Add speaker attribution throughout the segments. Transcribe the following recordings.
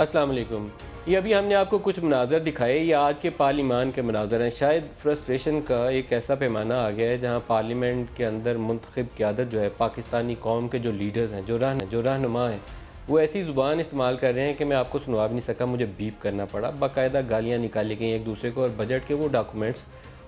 Speaker 1: السلام علیکم۔ یہ ابھی ہم نے آپ کو کچھ مناظر دکھائے، یہ آج کے پارلیمان کے مناظر ہیں۔ شاید فرسٹریشن کا ایک ایسا پیمانہ آ گیا ہے جہاں پارلیمنٹ کے اندر منتخب قیادت جو ہے، پاکستانی قوم کے جو لیڈرز ہیں، جو رہنما ہیں، وہ ایسی زبان استعمال کر رہے ہیں کہ میں آپ کو سنوا بھی نہیں سکا، مجھے بیپ کرنا پڑا۔ باقاعدہ گالیاں نکالی گئیں ایک دوسرے کو، اور بجٹ کے وہ ڈاکومنٹس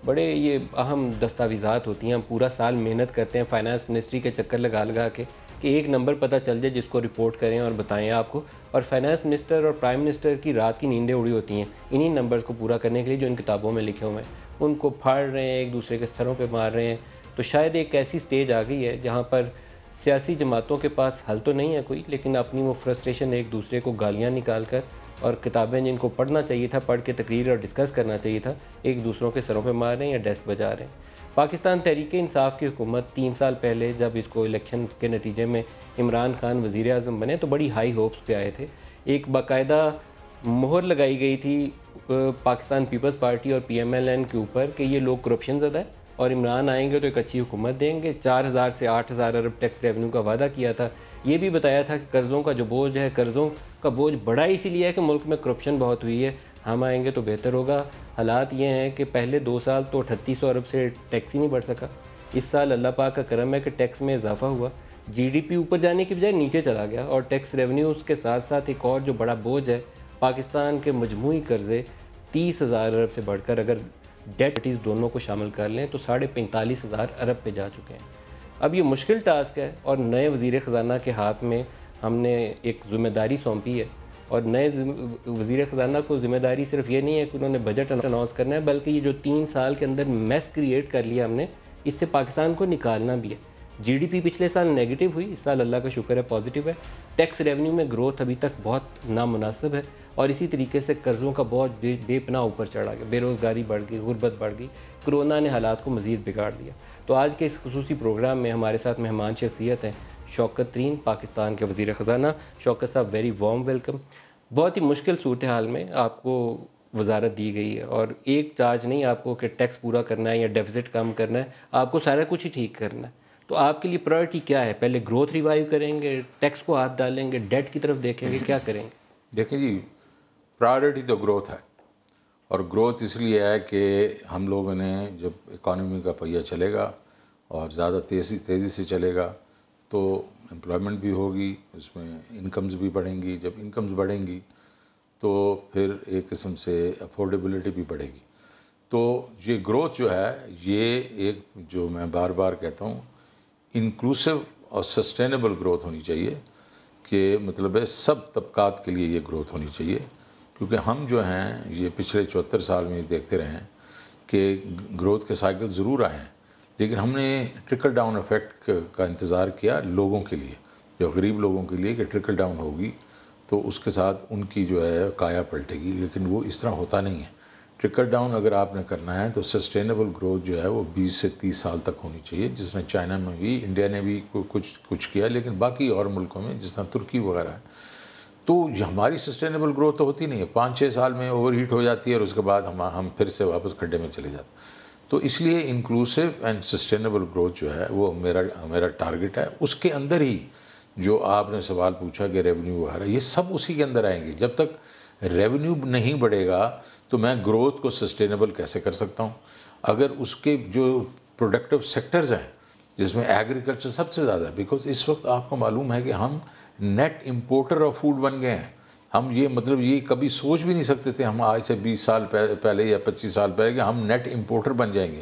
Speaker 1: بڑے یہ اہم دستاویزات ہوتی ہیں، ہم پورا سال محنت کرتے ہیں فائنانس منسٹری کے چکر لگا لگا کے کہ ایک نمبر پتہ چل جائے جس کو رپورٹ کریں اور بتائیں آپ کو، اور فائنانس منسٹر اور پرائم منسٹر کی رات کی نیندیں اڑی ہوتی ہیں انہی نمبرز کو پورا کرنے کے لیے جو ان کتابوں میں لکھے ہوئے ہیں، ان کو پھاڑ رہے ہیں، ایک دوسرے کے سروں پہ مار رہے ہیں۔ تو شاید ایک ایسی سٹیج آ گئی ہے جہاں پر سیاسی جماعتوں کے پاس حل تو نہیں ہے کوئی، لیکن اپنی وہ فرسٹریشن ایک دوسرے کو گالیاں نکال کر اور کتابیں جن کو پڑھنا چاہیے تھا پڑھ کے تقریر اور ڈسکس کرنا چاہیے تھا، ایک دوسروں کے سروں پہ مار رہے ہیں یا ڈیسک بجا رہے ہیں۔ پاکستان تحریک انصاف کی حکومت 3 سال پہلے جب اس کو الیکشن کے نتیجے میں عمران خان وزیر اعظم بنے تو بڑی ہائی ہوپس پہ آئے تھے، ایک باقاعدہ مہر لگائی گئی تھی پاکستان پیپلز پارٹی اور پی ایم ایل این کے اوپر کہ یہ لوگ کرپشن زدہ ہے اور عمران آئیں گے تو ایک اچھی حکومت دیں گے۔ 4000 سے 8000 ارب ٹیکس ریونیو کا وعدہ کیا تھا، یہ بھی بتایا تھا کہ قرضوں کا جو بوجھ ہے، قرضوں کا بوجھ بڑا اسی لیے ہے کہ ملک میں کرپشن بہت ہوئی ہے، ہم آئیں گے تو بہتر ہوگا۔ حالات یہ ہیں کہ پہلے 2 سال تو 3800 ارب سے ٹیکس ہی نہیں بڑھ سکا، اس سال اللہ پاک کا کرم ہے کہ ٹیکس میں اضافہ ہوا، جی ڈی پی اوپر جانے کی بجائے نیچے چلا گیا، اور ٹیکس ریونیوز کے ساتھ ساتھ ایک اور جو بڑا بوجھ ہے، پاکستان کے مجموعی قرضے 30,000 ارب سے بڑھ کر اگر ڈیٹ دونوں کو شامل کر لیں تو 45,500 ارب پہ جا چکے ہیں۔ اب یہ مشکل ٹاسک ہے اور نئے وزیر خزانہ کے ہاتھ میں ہم نے ایک ذمہ داری سونپی ہے، اور نئے وزیر خزانہ کو ذمہ داری صرف یہ نہیں ہے کہ انہوں نے بجٹ اناؤنس کرنا ہے، بلکہ یہ جو 3 سال کے اندر میس کریٹ کر لیا ہم نے، اس سے پاکستان کو نکالنا بھی ہے۔ جی ڈی پی پچھلے سال نیگیٹو ہوئی، اس سال اللہ کا شکر ہے پازیٹیو ہے، ٹیکس ریونیو میں گروتھ ابھی تک بہت نامناسب ہے، اور اسی طریقے سے قرضوں کا بہت بے پناہ اوپر چڑھا گیا، بے روزگاری بڑھ گئی، غربت بڑھ گئی، کرونا نے حالات کو مزید بگاڑ دیا۔ تو آج کے اس خصوصی پروگرام میں ہمارے ساتھ مہمان شخصیت ہیں شوکت ترین، پاکستان کے وزیر خزانہ۔ شوکت صاحب ویری وارم ویلکم۔ بہت ہی مشکل صورتحال میں آپ کو وزارت دی گئی ہے، اور ایک چارج نہیں آپ کو کہ ٹیکس پورا کرنا ہے یا ڈیفیسٹ کم کرنا ہے، آپ کو سارا کچھ ہی ٹھیک کرنا ہے۔ تو آپ کے لیے پرائرٹی کیا ہے؟ پہلے گروتھ ریوائیو کریں گے، ٹیکس کو ہاتھ ڈالیں گے، ڈیٹ کی طرف دیکھیں گے، کیا کریں گے؟
Speaker 2: دیکھیں جی، پرائرٹی تو گروتھ ہے، اور گروتھ اس لیے ہے کہ ہم لوگوں نے جب اکانومی کا پہیہ چلے گا اور زیادہ تیزی سے چلے گا تو امپلائمنٹ بھی ہوگی، اس میں انکمز بھی بڑھیں گی، جب انکمز بڑھیں گی تو پھر ایک قسم سے افورڈیبلٹی بھی بڑھے گی۔ تو یہ گروتھ جو ہے، یہ ایک جو میں بار بار کہتا ہوں انکلوسیو اور سسٹینیبل گروتھ ہونی چاہیے، کہ مطلب ہے سب طبقات کے لیے یہ گروتھ ہونی چاہیے، کیونکہ ہم جو ہیں یہ پچھلے 74 سال میں دیکھتے رہے ہیں کہ گروتھ کے سائیکل ضرور آئے ہیں، لیکن ہم نے ٹرکل ڈاؤن ایفیکٹ کا انتظار کیا لوگوں کے لیے، جو غریب لوگوں کے لیے، کہ ٹرکل ڈاؤن ہوگی تو اس کے ساتھ ان کی جو ہے کایا پلٹے گی، لیکن وہ اس طرح ہوتا نہیں ہے۔ ٹرکل ڈاؤن اگر آپ نے کرنا ہے تو سسٹینیبل گروتھ جو ہے وہ 20 سے 30 سال تک ہونی چاہیے، جس میں چائنا میں بھی، انڈیا نے بھی کچھ کیا، لیکن باقی اور ملکوں میں جس طرح ترکی وغیرہ ہے، تو ہماری سسٹینیبل گروتھ تو ہوتی نہیں ہے، 5-6 سال میں اوور ہیٹ ہو جاتی ہے اور اس کے بعد ہم پھر سے واپس کھڈے میں چلے جاتے ہیں۔ تو اس لیے انکلوسیو اینڈ سسٹینیبل گروتھ جو ہے وہ میرا ٹارگٹ ہے۔ اس کے اندر ہی جو آپ نے سوال پوچھا کہ ریونیو وغیرہ، یہ سب اسی کے اندر آئیں گے۔ جب تک ریونیو نہیں بڑھے گا تو میں گروتھ کو سسٹینیبل کیسے کر سکتا ہوں؟ اگر اس کے جو پروڈکٹیو سیکٹرز ہیں جس میں ایگریکلچر سب سے زیادہ ہے، بیکاز اس وقت آپ کو معلوم ہے کہ ہم نیٹ امپورٹر آف فوڈ بن گئے ہیں۔ ہم یہ کبھی سوچ بھی نہیں سکتے تھے، ہم آج سے 20 سال پہلے یا 25 سال پہلے کہ ہم نیٹ امپورٹر بن جائیں گے۔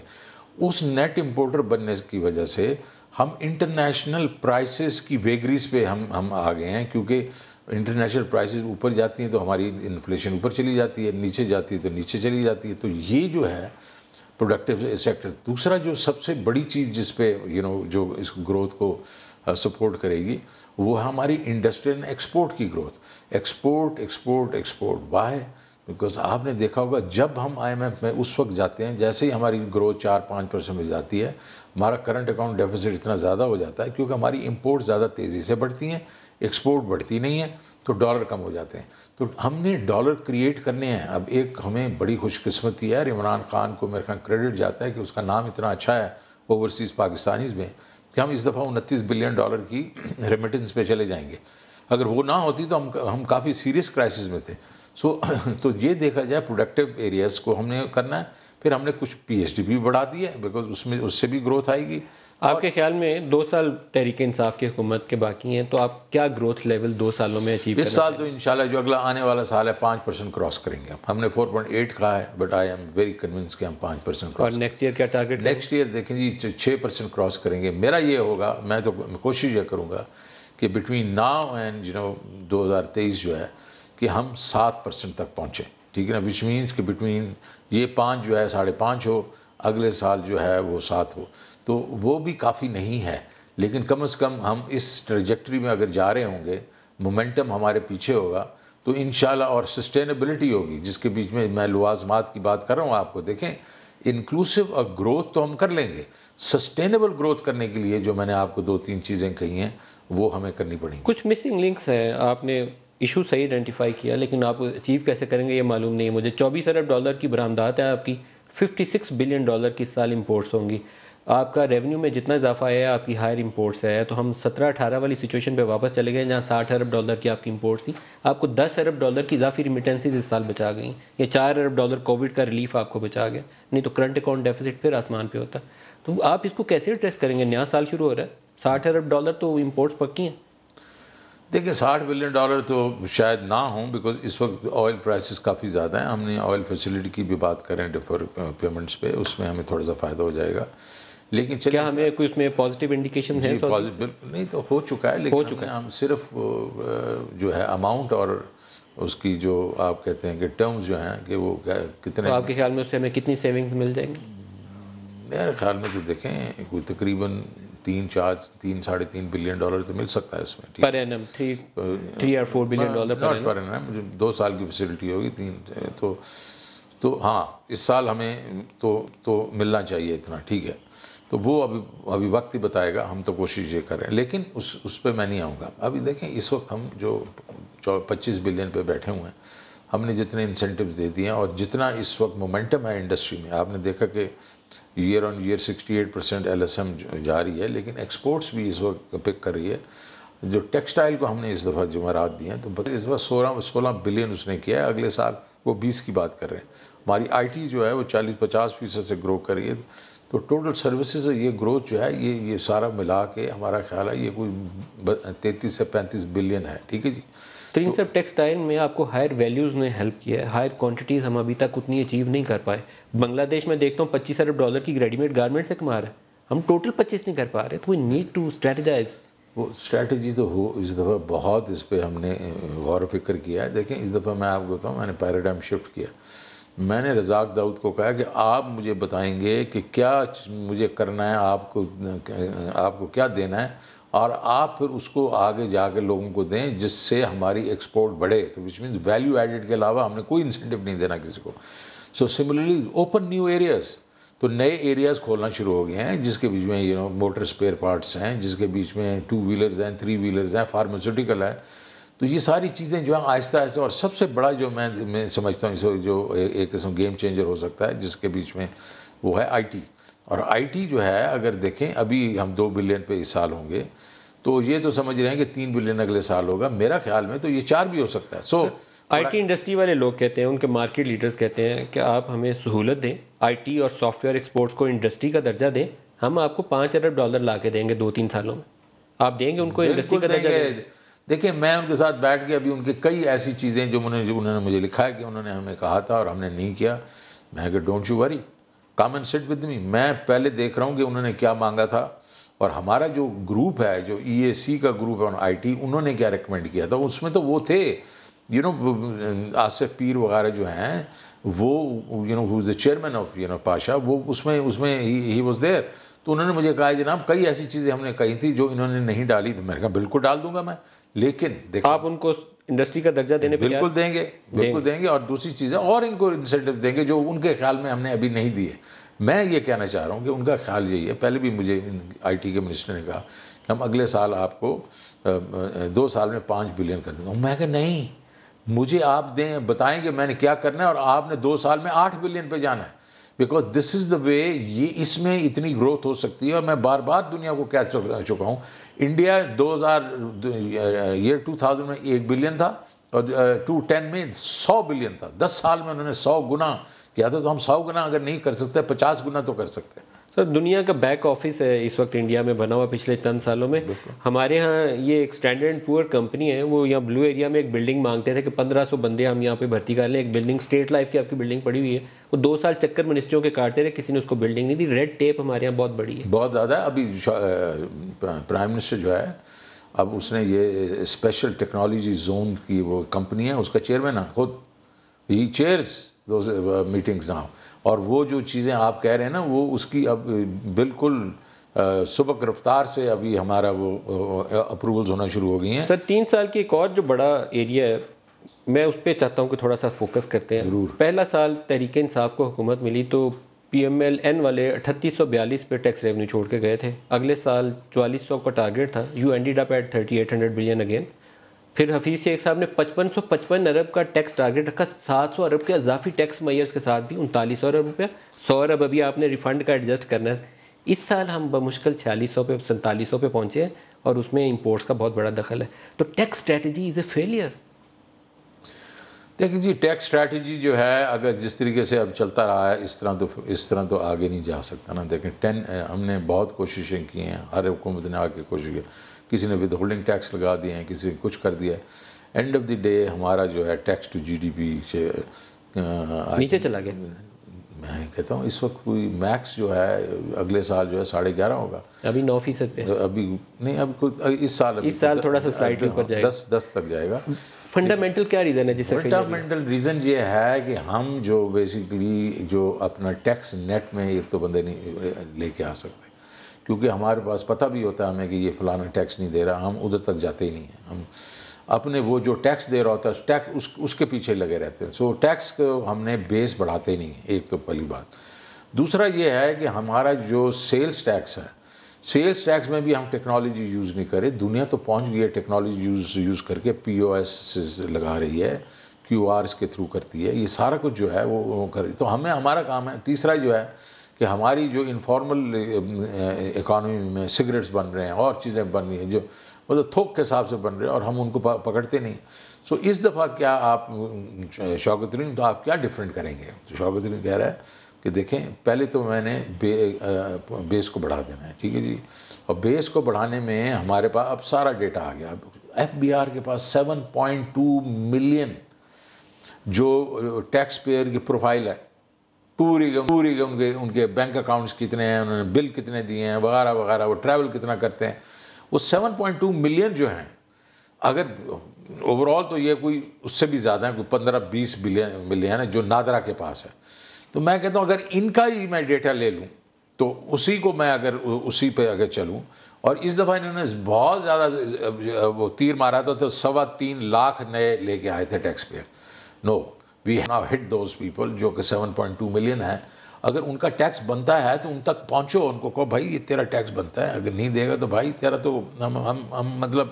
Speaker 2: اس نیٹ امپورٹر بننے کی وجہ سے ہم انٹرنیشنل پرائسز کی ویگریز پہ ہم آ گئے ہیں، کیونکہ انٹرنیشنل پرائسز اوپر جاتی ہیں تو ہماری انفلیشن اوپر چلی جاتی ہے، نیچے جاتی ہے تو نیچے چلی جاتی ہے۔ تو یہ جو ہے پروڈکٹیو سیکٹر۔ دوسرا جو سب سے بڑی چیز جس پہ جو اس گروتھ کو سپورٹ کرے گی وہ ہماری انڈسٹریل ایکسپورٹ کی گروتھ۔ Export why? بیکاز آپ نے دیکھا ہوگا جب ہم آئی ایم ایف میں اس وقت جاتے ہیں، جیسے ہی ہماری گروتھ 4-5% میں جاتی ہے، ہمارا کرنٹ اکاؤنٹ ڈیفیسٹ اتنا زیادہ ہو جاتا ہے کیونکہ ہماری امپورٹ زیادہ تیزی سے بڑھتی ہیں، ایکسپورٹ بڑھتی نہیں ہے، تو ڈالر کم ہو جاتے ہیں۔ تو ہم نے ڈالر کریٹ کرنے ہیں۔ اب ایک ہمیں بڑی خوش قسمتی ہے، عمران خان کو میرے خیال کریڈٹ جاتا ہے کہ اس کا نام اتنا اچھا ہے اوورسیز پاکستانیز میں، کہ ہم اس دفعہ $29 بلین کی ریمیٹنس پہ چلے جائیں گے۔ اگر وہ نہ ہوتی تو ہم کافی سیریس کرائسس میں تھے. تو یہ دیکھا جائے پروڈکٹیو ایریاز کو ہم نے کرنا ہے. پھر ہم نے کچھ پی ایچ ڈی بھی بڑھا دی ہے بیکاز اس سے بھی گروتھ آئے گی.
Speaker 1: آپ کے خیال میں 2 سال تحریک انصاف کی حکومت کے باقی ہیں تو آپ کیا گروتھ لیول 2 سالوں میں اچیو کرنا
Speaker 2: اس سال تو انشاءاللہ جو اگلا آنے والا سال ہے 5% کراس کریں گے. ہم نے 4.8 کہا ہے but I am very convinced کہ ہم 5%
Speaker 1: اور نیکسٹ ایئر کیا ٹارگیٹ؟
Speaker 2: نیکسٹ ایئر دیکھیں جی 6% کراس کریں گے. میرا یہ ہوگا, میں تو کوشش یہ کروں گا کہ بٹوین ناؤ اینڈ 2023 جو ہے کہ ہم 7% تک پہنچیں. ٹھیک ہے نا, وچ مینس کہ بٹوین یہ 5 جو ہے 5.5 ہو, اگلے سال جو ہے وہ 7 ہو. تو وہ بھی کافی نہیں ہے, لیکن کم از کم ہم اس ٹریجیکٹری میں اگر جا رہے ہوں گے, مومنٹم ہمارے پیچھے ہوگا تو انشاءاللہ, اور سسٹینیبلٹی ہوگی جس کے بیچ میں لوازمات کی بات کر رہا ہوں آپ کو. دیکھیں انکلوسیو اور گروتھ تو ہم کر لیں گے, سسٹینیبل گروتھ کرنے کے لیے جو میں نے آپ کو 2-3 چیزیں کہی ہیں وہ ہمیں کرنی پڑیں گی.
Speaker 1: کچھ مسنگ لنکس ہیں, آپ نے ایشو صحیح آئیڈینٹیفائی کیا لیکن آپ اچیو کیسے کریں گے یہ معلوم نہیں ہے مجھے. 24 ارب ڈالر کی برآمدات ہیں آپ کی, 56 بلین ڈالر کی سال امپورٹس ہوں گی. آپ کا ریونیو میں جتنا اضافہ ہے آپ کی ہائر امپورٹس ہے, تو ہم 17-18 والی سچویشن پہ واپس چلے گئے جہاں 60 ارب ڈالر کی آپ کی امپورٹس تھی. آپ کو 10 ارب ڈالر کی اضافی ریمیٹنسز اس سال بچا گئیں, یا 4 ارب ڈالر کووڈ کا ریلیف آپ کو بچا گیا, نہیں تو کرنٹ اکاؤنٹ ڈیفیسٹ پھر آسمان پہ ہوتا. تو آپ اس کو کیسے ایڈریس کریں گے؟ نیا سال شروع ہو رہا ہے, 60 ارب ڈالر تو امپورٹس پکی ہیں.
Speaker 2: دیکھیں 60 بلین ڈالر تو شاید نہ ہوں بیکاز اس وقت آئل پرائسز کافی زیادہ ہیں. ہم نے آئل فیسلٹی کی بھی بات کریں ڈیفر پیمنٹس پہ, اس میں ہمیں تھوڑا سا فائدہ ہو جائے گا. لیکن
Speaker 1: کیا ہمیں کوئی اس میں پازیٹیو انڈیکیشن ہے؟
Speaker 2: بالکل نہیں تو ہو چکا ہے, لیکن ہم صرف جو ہے اماؤنٹ اور اس کی جو آپ کہتے ہیں کہ ٹرمز جو ہیں کہ وہ کتنے,
Speaker 1: آپ کے خیال میں اس سے ہمیں کتنی سیونگز مل جائیں گی؟
Speaker 2: میرے خیال میں تو دیکھیں کوئی تقریباً 3-3.5 بلین ڈالر تو مل سکتا ہے اس میں.
Speaker 1: پر اینم 3 اور 4 بلین ڈالر
Speaker 2: پر اینم, مجھے 2 سال کی فیسلٹی ہوگی 3 تو ہاں اس سال ہمیں تو ملنا چاہیے اتنا. ٹھیک ہے, تو وہ ابھی وقت ہی بتائے گا. ہم تو کوشش یہ کریں, لیکن اس پہ میں نہیں آؤں گا. ابھی دیکھیں اس وقت ہم جو 25 بلین پہ بیٹھے ہوئے ہیں, ہم نے جتنے انسینٹیوز دے دیے ہیں اور جتنا اس وقت مومنٹم ہے انڈسٹری میں, آپ نے دیکھا کہ ایئر آن ایئر 68% LSM جاری ہے, لیکن ایکسپورٹس بھی اس وقت پک کر رہی ہے. جو ٹیکسٹائل کو ہم نے اس دفعہ جمعرات دی ہیں تو اس دفعہ 16 بلین اس نے کیا ہے, اگلے سال وہ 20 کی بات کر رہے ہیں. ہماری IT جو ہے وہ 40-50% سے گرو کر رہی ہے. تو ٹوٹل سروسز یہ گروتھ جو ہے یہ سارا ملا کے ہمارا خیال ہے یہ کوئی 33 سے 35 بلین ہے. ٹھیک ہے جی.
Speaker 1: تو ان سب ٹیکسٹائل میں آپ کو ہائر ویلیوز نے ہیلپ کیا ہے, ہائر کوانٹٹیز ہم ابھی تک اتنی اچیو نہیں کر پائے. بنگلہ دیش میں دیکھتا ہوں 25 ارب ڈالر کی ریڈی میڈ گارمنٹ سے کما رہا ہے, ہم ٹوٹل 25 نہیں کر پا رہے. تو وی نیڈ ٹو اسٹریٹجائز.
Speaker 2: وہ اسٹریٹجی تو ہو اس دفعہ بہت اس پہ ہم نے غور و فکر کیا ہے. دیکھیں اس دفعہ میں آپ کو بتاؤں میں نے پیراڈائم شفٹ کیا. میں نے رزاق داؤد کو کہا کہ آپ مجھے بتائیں گے کہ کیا مجھے کرنا ہے, آپ کو کیا دینا ہے, اور آپ پھر اس کو آگے جا کے لوگوں کو دیں جس سے ہماری ایکسپورٹ بڑھے. تو وچ مینز ویلیو ایڈڈ کے علاوہ ہم نے کوئی انسینٹیو نہیں دینا کسی کو. So similarly open new areas, تو نئے ایریاز کھولنا شروع ہو گئے ہیں جس کے بیچ میں موٹر اسپیئر پارٹس ہیں, جس کے بیچ میں 2 ویلرز ہیں, 3 ویلرز ہیں, فارماسیوٹیکل ہے. تو یہ ساری چیزیں جو ہیں آہستہ آہستہ, اور سب سے بڑا جو میں سمجھتا ہوں جو ایک قسم گیم چینجر ہو سکتا ہے جس کے بیچ میں وہ ہے IT. اور IT جو ہے اگر دیکھیں ابھی ہم 2 بلین پہ اس سال ہوں گے, تو یہ تو سمجھ رہے ہیں کہ 3 بلین اگلے سال ہوگا. میرا خیال میں تو یہ 4 بھی ہو سکتا ہے. سو
Speaker 1: IT انڈسٹری والے لوگ کہتے ہیں, ان کے مارکیٹ لیڈرز کہتے ہیں کہ آپ ہمیں سہولت دیں, IT اور سافٹ ویئر ایکسپورٹس کو انڈسٹری کا درجہ دیں, ہم آپ کو 5 ارب ڈالر لا کے دیں گے 2-3 سالوں میں. آپ دیں گے ان کو انڈسٹری کا درجہ؟
Speaker 2: دیکھیں میں ان کے ساتھ بیٹھ کے ابھی ان کے کئی ایسی چیزیں جو انہوں نے مجھے لکھا ہے کہ انہوں نے ہمیں کہا تھا اور ہم نے نہیں کیا. میں کہ ڈونٹ یو وری, come and sit with me. میں پہلے دیکھ رہا ہوں کہ انہوں نے کیا مانگا تھا, اور ہمارا جو گروپ ہے جو EAC کا گروپ ہے آن IT, انہوں نے کیا ریکمینڈ کیا تھا. اس میں تو وہ تھے آصف پیر وغیرہ جو ہیں, وہ who is the chairman of Pasha, وہ اس میں he was there. تو انہوں نے مجھے کہا جناب کئی ایسی چیزیں ہم نے کہی تھی جو انہوں نے نہیں ڈالی. تو میں نے کہا بالکل ڈال دوں گا میں, لیکن
Speaker 1: آپ ان کو انڈسٹری کا درجہ دینے پہ
Speaker 2: بالکل دیں گے, اور دوسری چیزیں اور ان کو انسینٹیو دیں گے جو ان کے خیال میں ہم نے ابھی نہیں دیے. میں یہ کہنا چاہ رہا ہوں کہ ان کا خیال یہی ہے. پہلے بھی مجھے IT کے منسٹر نے کہا کہ ہم اگلے سال آپ کو 2 سال میں 5 بلین کر دیں گے. میں کہا نہیں, مجھے آپ بتائیں کہ میں نے کیا کرنا ہے, اور آپ نے 2 سال میں 8 بلین پہ جانا ہے. بیکاز دس از دا وے. یہ اس میں اتنی گروتھ ہو سکتی ہے. اور میں بار بار دنیا کو کہہ چکا ہوں, انڈیا 2000 میں 1 بلین تھا اور 2010 میں 100 بلین تھا. 10 سال میں انہوں نے 100 گنا کیا تھا. تو ہم 100 گنا اگر نہیں کر سکتے 50 گنا تو کر سکتے ہیں.
Speaker 1: سر دنیا کا بیک آفس ہے اس وقت انڈیا میں بنا ہوا پچھلے چند سالوں میں. ہمارے ہاں یہ ایک اسٹینڈرڈ اینڈ پور کمپنی ہے, وہ یہاں بلو ایریا میں ایک بلڈنگ مانگتے تھے کہ 1500 بندے ہم یہاں پہ بھرتی کر لیں. ایک بلڈنگ اسٹیٹ لائف کی آپ کی بلڈنگ پڑی ہوئی ہے, وہ 2 سال چکر منسٹریوں کے کاٹتے رہے, کسی نے اس کو بلڈنگ نہیں دی. ریڈ ٹیپ ہمارے یہاں بہت بڑی ہے,
Speaker 2: بہت زیادہ ہے. ابھی پرائم منسٹر جو ہے اب اس نے یہ اسپیشل ٹیکنالوجی زون کی وہ کمپنی ہے, اس کا چیئرمین ہے خود, ہی چیئرز دوز میٹنگز ناؤ. اور وہ جو چیزیں آپ کہہ رہے ہیں نا, وہ اس کی اب بالکل سبق رفتار سے ابھی ہمارا وہ اپروولز ہونا شروع ہو گئی ہیں.
Speaker 1: سر 3 سال کی ایک اور جو بڑا ایریا ہے, میں اس پہ چاہتا ہوں کہ تھوڑا سا فوکس کرتے ہیں.
Speaker 2: ضرور.
Speaker 1: پہلا سال تحریک انصاف کو حکومت ملی تو پی ایم ایل این والے 3842 پہ ٹیکس ریونیو چھوڑ کے گئے تھے. اگلے سال 4400 کا ٹارگیٹ تھا. You ended up at 3800 billion again. پھر حفیظ شیخ صاحب نے 5555 ارب کا ٹیکس ٹارگیٹ رکھا, 700 ارب کے اضافی ٹیکس میئرز کے ساتھ بھی 3900 ارب روپیہ. 100 ارب ابھی آپ نے ریفنڈ کا ایڈجسٹ کرنا ہے. اس سال ہم بمشکل 4600 پہ 4700 پہ پہنچے ہیں, اور اس میں امپورٹس کا بہت بڑا دخل ہے. تو tax strategy is a failure.
Speaker 2: دیکھیں جی, ٹیکس اسٹریٹجی جو ہے اگر جس طریقے سے اب چلتا رہا ہے اس طرح تو آگے نہیں جا سکتا نا. دیکھیں ہم نے بہت کوششیں کی ہیں, ہر حکومت نے آ کے کوشش کی. کسی نے ود ہولڈنگ ٹیکس لگا دیے ہیں, کسی نے کچھ کر دیا ہے. اینڈ آف دی ڈے ہمارا جو ہے tax to G D P سے
Speaker 1: نیچے چلا گیا.
Speaker 2: میں کہتا ہوں اس وقت کوئی میکس جو ہے اگلے سال جو ہے 11.5 ہوگا.
Speaker 1: ابھی 9% پہ
Speaker 2: ابھی نہیں, اب اس سال
Speaker 1: تھوڑا سا سلائٹلی اوپر جائے گا,
Speaker 2: 10 تک جائے گا.
Speaker 1: فنڈامنٹل کیا ریزن ہے جس سے
Speaker 2: فنڈامنٹل ریزن یہ ہے کہ ہم جو بیسیکلی جو اپنا ٹیکس نیٹ میں ایک تو بندے نہیں لے کے آ سکتے, کیونکہ ہمارے پاس پتہ بھی ہوتا ہے ہمیں کہ یہ فلانا ٹیکس نہیں دے رہا. ہم ادھر تک جاتے ہی نہیں ہیں. ہم اپنے وہ جو ٹیکس دے رہا ہوتا ہے اس کے پیچھے لگے رہتے ہیں. سو ٹیکس کو ہم نے بیس بڑھاتے نہیں ہیں, ایک تو پہلی بات. دوسرا یہ ہے کہ ہمارا جو سیلز ٹیکس ہے, سیلز ٹیکس میں بھی ہم ٹیکنالوجی یوز نہیں کرے. دنیا تو پہنچ گئی ہے ٹیکنالوجی یوز کر کے, پی او ایس لگا رہی ہے, کیو آرز کے تھرو کرتی ہے. یہ سارا کچھ جو ہے وہ کر رہی. تو ہمارا کام ہے. تیسرا جو ہے کہ ہماری جو انفارمل اکانومی میں سگریٹس بن رہے ہیں اور چیزیں بن رہی ہیں جو مطلب تھوک کے حساب سے بن رہے ہیں, اور ہم ان کو پکڑتے نہیں. سو اس دفعہ کیا آپ شوکت علیم تو آپ کیا ڈیفرنٹ کریں گے؟ تو شوکت علیم کہہ رہا ہے کہ دیکھیں پہلے تو میں نے بیس کو بڑھا دینا ہے, ٹھیک ہے جی. اور بیس کو بڑھانے میں ہمارے پاس اب سارا ڈیٹا آ گیا. ایف بی آر کے پاس 7.2 ملین جو ٹیکس پیئر کی پروفائل ہے, پوری ان کے بینک اکاؤنٹس کتنے ہیں, انہوں نے بل کتنے دیے ہیں وغیرہ وغیرہ, وہ ٹریول کتنا کرتے ہیں. وہ 7.2 ملین جو ہیں, اگر اوور آل تو یہ کوئی اس سے بھی زیادہ ہے, کوئی 15-20 ملین ہے جو نادرا کے پاس ہے. تو میں کہتا ہوں اگر ان کا ہی میں ڈیٹا لے لوں تو اسی کو میں اسی پہ اگر چلوں, اور اس دفعہ انہوں نے بہت زیادہ وہ تیر مارا تھا, تو 3.25 لاکھ نئے لے کے آئے تھے taxpayer. No we have now hit those people جو کہ 7.2 ملین ہے. اگر ان کا ٹیکس بنتا ہے تو ان تک پہنچو, ان کو کہو بھائی یہ تیرا ٹیکس بنتا ہے, اگر نہیں دے گا تو بھائی تیرا تو ہم مطلب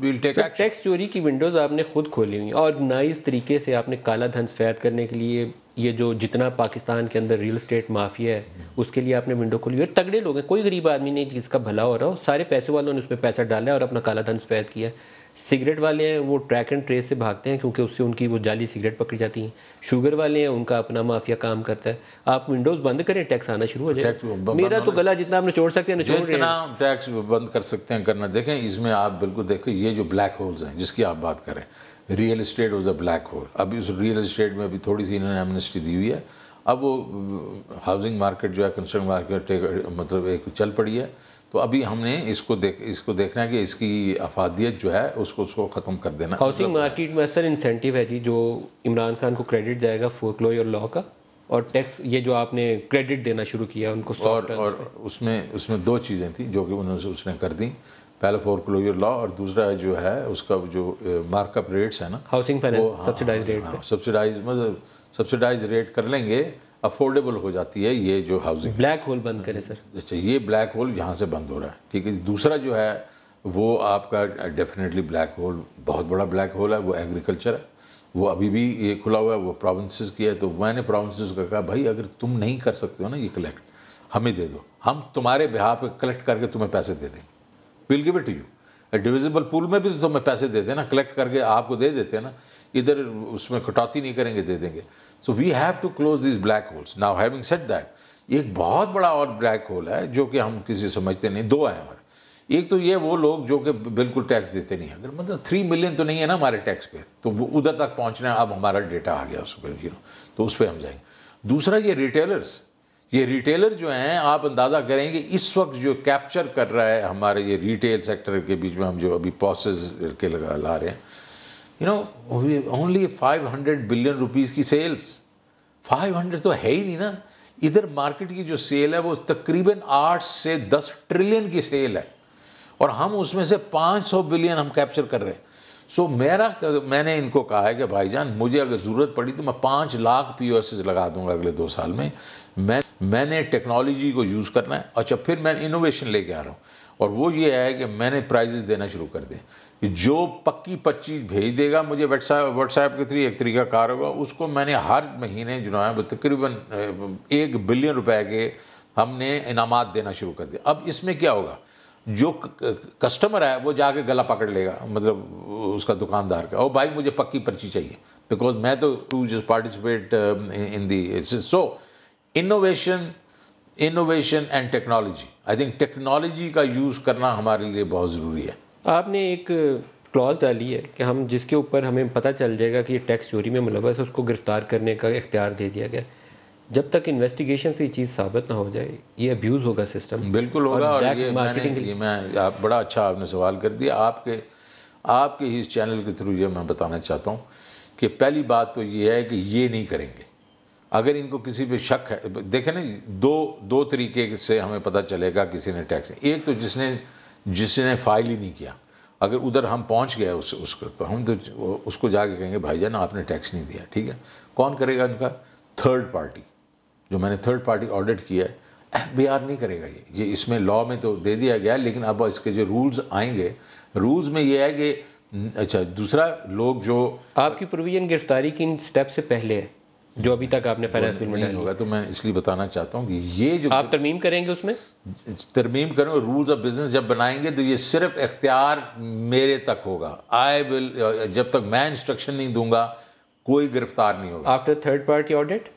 Speaker 2: ویل ٹیک ایکشن.
Speaker 1: ٹیکس چوری کی ونڈوز آپ نے خود کھولی ہوئی, آرگنائز طریقے سے آپ نے کالا دھن سفید کرنے کے لیے یہ جو جتنا پاکستان کے اندر ریل اسٹیٹ مافیا ہے اس کے لیے آپ نے ونڈو کھولی ہوئی. تگڑے لوگ ہیں, کوئی غریب آدمی نہیں جس کا بھلا ہو رہا ہو, سارے پیسے والوں نے اس میں پیسہ ڈالا ہے اور اپنا کالا دھن سفید کیا ہے. سگریٹ والے ہیں وہ ٹریک اینڈ ٹریس سے بھاگتے ہیں کیونکہ اس سے ان کی وہ جعلی سگریٹ پکڑی جاتی ہیں. شوگر والے ہیں ان کا اپنا مافیا کام کرتا ہے. آپ ونڈوز بند کریں, ٹیکس آنا شروع ہو جائے. میرا تو گلا جتنا آپ نے چھوڑ سکتے ہیں
Speaker 2: جتنا ٹیکس بند کر سکتے ہیں کرنا. دیکھیں اس میں آپ بالکل دیکھیں یہ جو بلیک ہولز ہیں جس کی آپ بات کریں, real estate was a black hole. ابھی اس ریئل اسٹیٹ میں بھی تھوڑی سی انہوں نے ایمنسٹی دی ہوئی ہے. اب وہ ہاؤسنگ مارکیٹ جو ہے کنسٹرکشن مارکیٹ مطلب ایک چل پڑی ہے. تو ابھی ہم نے اس کو دیکھنا ہے کہ اس کی افادیت جو ہے اس کو ختم کر دینا.
Speaker 1: ہاؤسنگ مارکیٹ میں اصل انسینٹیو ہے جی, جو عمران خان کو کریڈٹ جائے گا فورکلوجر لا کا, اور ٹیکس یہ جو آپ نے کریڈٹ دینا شروع کیا ان کو.
Speaker 2: اور اس میں 2 چیزیں تھیں جو کہ اس نے کر دیں. پہلے فورکلوجر لا, اور دوسرا جو ہے اس کا جو مارک اپ ریٹس ہے نا,
Speaker 1: housing finance subsidise rate,
Speaker 2: subsidise rate کر لیں گے, افورڈیبل ہو جاتی ہے یہ جو ہاؤسنگ.
Speaker 1: بلیک ہول بند کرے سر.
Speaker 2: اچھا, یہ بلیک ہول یہاں سے بند ہو رہا ہے, ٹھیک ہے. دوسرا جو ہے وہ آپ کا ڈیفینیٹلی بلیک ہول, بہت بڑا بلیک ہول ہے, وہ ایگریکلچر ہے. وہ ابھی بھی یہ کھلا ہوا ہے، وہ پروونسز کی ہے. تو میں نے پروونسز کو کہا بھائی اگر تم نہیں کر سکتے ہو نا یہ کلیکٹ، ہمیں دے دو، ہم تمہارے بہاف پہ کلیکٹ کر کے تمہیں پیسے دے دیں. Well give it to you. Divisible pool میں بھی تو تمہیں پیسے دیتے ہیں نا، کلیکٹ کر کے آپ کو دے دیتے ہیں نا، ادھر اس میں کٹوتی نہیں کریں گے، دے دیں گے. So we have to close these black holes. Now having said that, ایک بہت بڑا اور بلیک ہول ہے جو کہ ہم کسی سمجھتے نہیں. دو ہیں ہمارے. ایک تو یہ وہ لوگ جو کہ بالکل ٹیکس دیتے نہیں ہیں. اگر مطلب 3 ملین تو نہیں ہے نا ہمارے ٹیکس پہ، تو وہ ادھر تک پہنچنا ہے. اب ہمارا ڈیٹا آ گیا اس پہ، تو اس پہ ہم جائیں گے. دوسرا یہ ریٹیلرز، یہ ریٹیلر جو ہیں آپ اندازہ کریں گے اس وقت جو کیپچر کر رہا ہے ہمارے یہ ریٹیل سیکٹر کے بیچ میں، ہم جو ابھی پروسیس کے لا رہے ہیں، اونلی 500 بلین روپیز کی سیلز. 500 تو ہے ہی نہیں نا. ادھر مارکیٹ کی جو سیل ہے وہ تقریباً 8 سے 10 ٹریلین کی سیل ہے، اور ہم اس میں سے 500 بلین ہم کیپچر کر رہے ہیں. سو میں نے ان کو کہا ہے کہ بھائی جان مجھے اگر ضرورت پڑی تو میں 5 لاکھ پی او ایسز لگا دوں گا اگلے 2 سال میں. میں نے ٹیکنالوجی کو یوز کرنا ہے. اچھا پھر میں انوویشن لے کے آ رہا ہوں، اور وہ یہ ہے کہ میں نے پرائزز دینا شروع کر دیں. جو پکی پرچی بھیج دے گا مجھے واٹس ایپ کے تھرو، ایک طریقہ کار ہوگا، اس کو میں نے ہر مہینے جو ہے تقریباً 1 بلین روپے کے ہم نے انعامات دینا شروع کر دیا. اب اس میں کیا ہوگا، جو کسٹمر ہے وہ جا کے گلا پکڑ لے گا، مطلب اس کا دکاندار کا، او بھائی مجھے پکی پرچی چاہیے، بیکاز میں تو to just participate in the. So innovation and technology, I think technology کا یوز کرنا ہمارے لیے بہت ضروری ہے.
Speaker 1: آپ نے ایک کلاز ڈالی ہے کہ ہم جس کے اوپر ہمیں پتہ چل جائے گا کہ یہ ٹیکس چوری میں ملوث ہے اس کو گرفتار کرنے کا اختیار دے دیا گیا. جب تک انویسٹیگیشن سے یہ چیز ثابت نہ ہو جائے یہ ابیوز ہوگا سسٹم.
Speaker 2: بالکل ہوگا. اور یہ بڑا اچھا آپ نے سوال کر دیا. آپ کے ہی اس چینل کے تھرو یہ میں بتانا چاہتا ہوں کہ پہلی بات تو یہ ہے کہ یہ نہیں کریں گے. اگر ان کو کسی پہ شک ہے، دیکھیں نا دو طریقے سے ہمیں پتہ چلے گا کسی نے ٹیکس. ایک تو جس نے فائل ہی نہیں کیا، اگر ادھر ہم پہنچ گئے اس کو، تو ہم تو اس کو جا کے کہیں گے بھائی جان آپ نے ٹیکس نہیں دیا. ٹھیک ہے، کون کرے گا ان کا؟ Third party. جو میں نے تھرڈ پارٹی آڈٹ کیا ہے، ایف بی آر نہیں کرے گا. یہ اس میں لا میں تو دے دیا گیا ہے، لیکن اب اس کے جو رولز آئیں گے، رولز میں یہ ہے کہ اچھا دوسرا لوگ جو
Speaker 1: آپ کی پروویژن گرفتاری کی ان سٹیپ سے پہلے ہے جو ابھی تک آپ نے فائنانس بل میں
Speaker 2: نہیں ہوگا. تو میں اس لیے بتانا چاہتا ہوں کہ یہ جو
Speaker 1: آپ ترمیم کریں گے، اس میں
Speaker 2: ترمیم کریں گے، رولز آف بزنس جب بنائیں گے تو یہ صرف اختیار میرے تک ہوگا. جب تک میں انسٹرکشن نہیں دوں گا کوئی گرفتار نہیں ہوگا.
Speaker 1: After third party audit,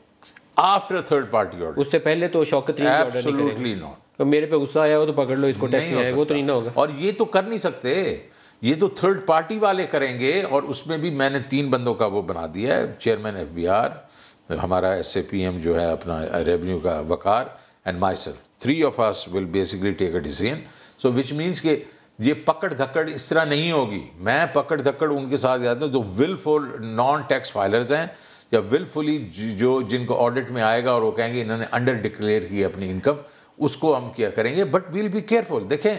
Speaker 2: after third party audit
Speaker 1: اس سے پہلے تو شوکت ترین آڈر نہیں کریں گے.
Speaker 2: Absolutely not.
Speaker 1: میرے پہ غصہ آیا ہو تو پکڑ لو اس کو، ٹیکس نہیں آئے وہ تو نہیں نہ ہوگا.
Speaker 2: اور یہ تو کر نہیں سکتے، یہ تو تھرڈ پارٹی والے کریں گے. اور اس میں بھی میں نے 3 بندوں کا وہ بنا دیا ہے، چیئرمین ایف بی آر، ہمارا ایس اے پی ایم جو ہے اپنا ریونیو کا وقار، and myself. 3 of us will basically take a decision. So which means کہ یہ پکڑ دھکڑ اس طرح نہیں ہوگی. میں پکڑ دھکڑ ان کے ساتھ جاتا ہوں جو willful نان ٹیکس فائلرز ہیں، یا willfully جن کو آڈٹ میں آئے گا اور وہ کہیں گے انہوں نے انڈر ڈکلیئر کی اپنی انکم، اس کو ہم کیا کریں گے. But we'll be careful. دیکھیں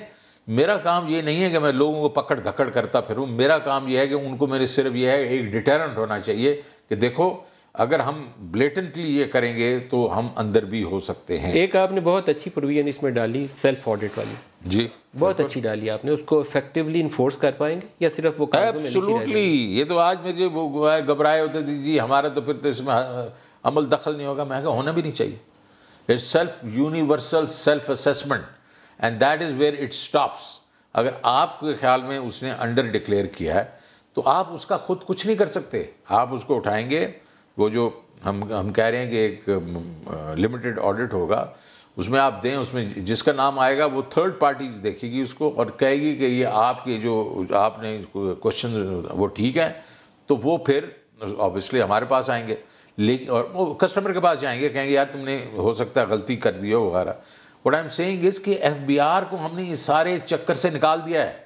Speaker 2: میرا کام یہ نہیں ہے کہ میں لوگوں کو پکڑ دھکڑ کرتا پھروں. میرا کام یہ ہے کہ ان کو میرے صرف یہ ہے ایک ڈیٹرنٹ ہونا چاہیے کہ دیکھو اگر ہم بلیٹنٹلی یہ کریں گے تو ہم اندر بھی ہو سکتے ہیں.
Speaker 1: ایک آپ نے بہت اچھی پروویژن اس میں ڈالی، سیلف آڈٹ والی.
Speaker 2: جی
Speaker 1: بہت اچھی ڈالی آپ نے. اس کو افیکٹولی انفورس کر پائیں گے یا صرف وہ کاغذوں میں لکھی رہ جائے
Speaker 2: ایبسولوٹلی. یہ تو آج مجھے وہ گھبرائے ہوتے تھے جی ہمارا تو پھر تو اس میں عمل دخل نہیں ہوگا. میں کہا ہونا بھی نہیں چاہیے. It's self universal self assessment and that is where it stops. اگر آپ کے خیال میں اس نے انڈر ڈکلیئر کیا ہے تو آپ اس کا خود کچھ نہیں کر سکتے. آپ اس کو اٹھائیں گے، وہ جو ہم کہہ رہے ہیں کہ ایک لمیٹڈ آڈٹ ہوگا، اس میں آپ دیں، اس میں جس کا نام آئے گا وہ تھرڈ پارٹی دیکھے گی اس کو اور کہے گی کہ یہ آپ کے جو آپ نے کوشچن وہ ٹھیک ہے، تو وہ پھر آبویسلی ہمارے پاس آئیں گے. لیکن اور وہ کسٹمر کے پاس جائیں گے، کہیں گے یار تم نے ہو سکتا ہے غلطی کر دی ہو وغیرہ. What I'm saying is کہ ایف بی آر کو ہم نے اس سارے چکر سے نکال دیا ہے.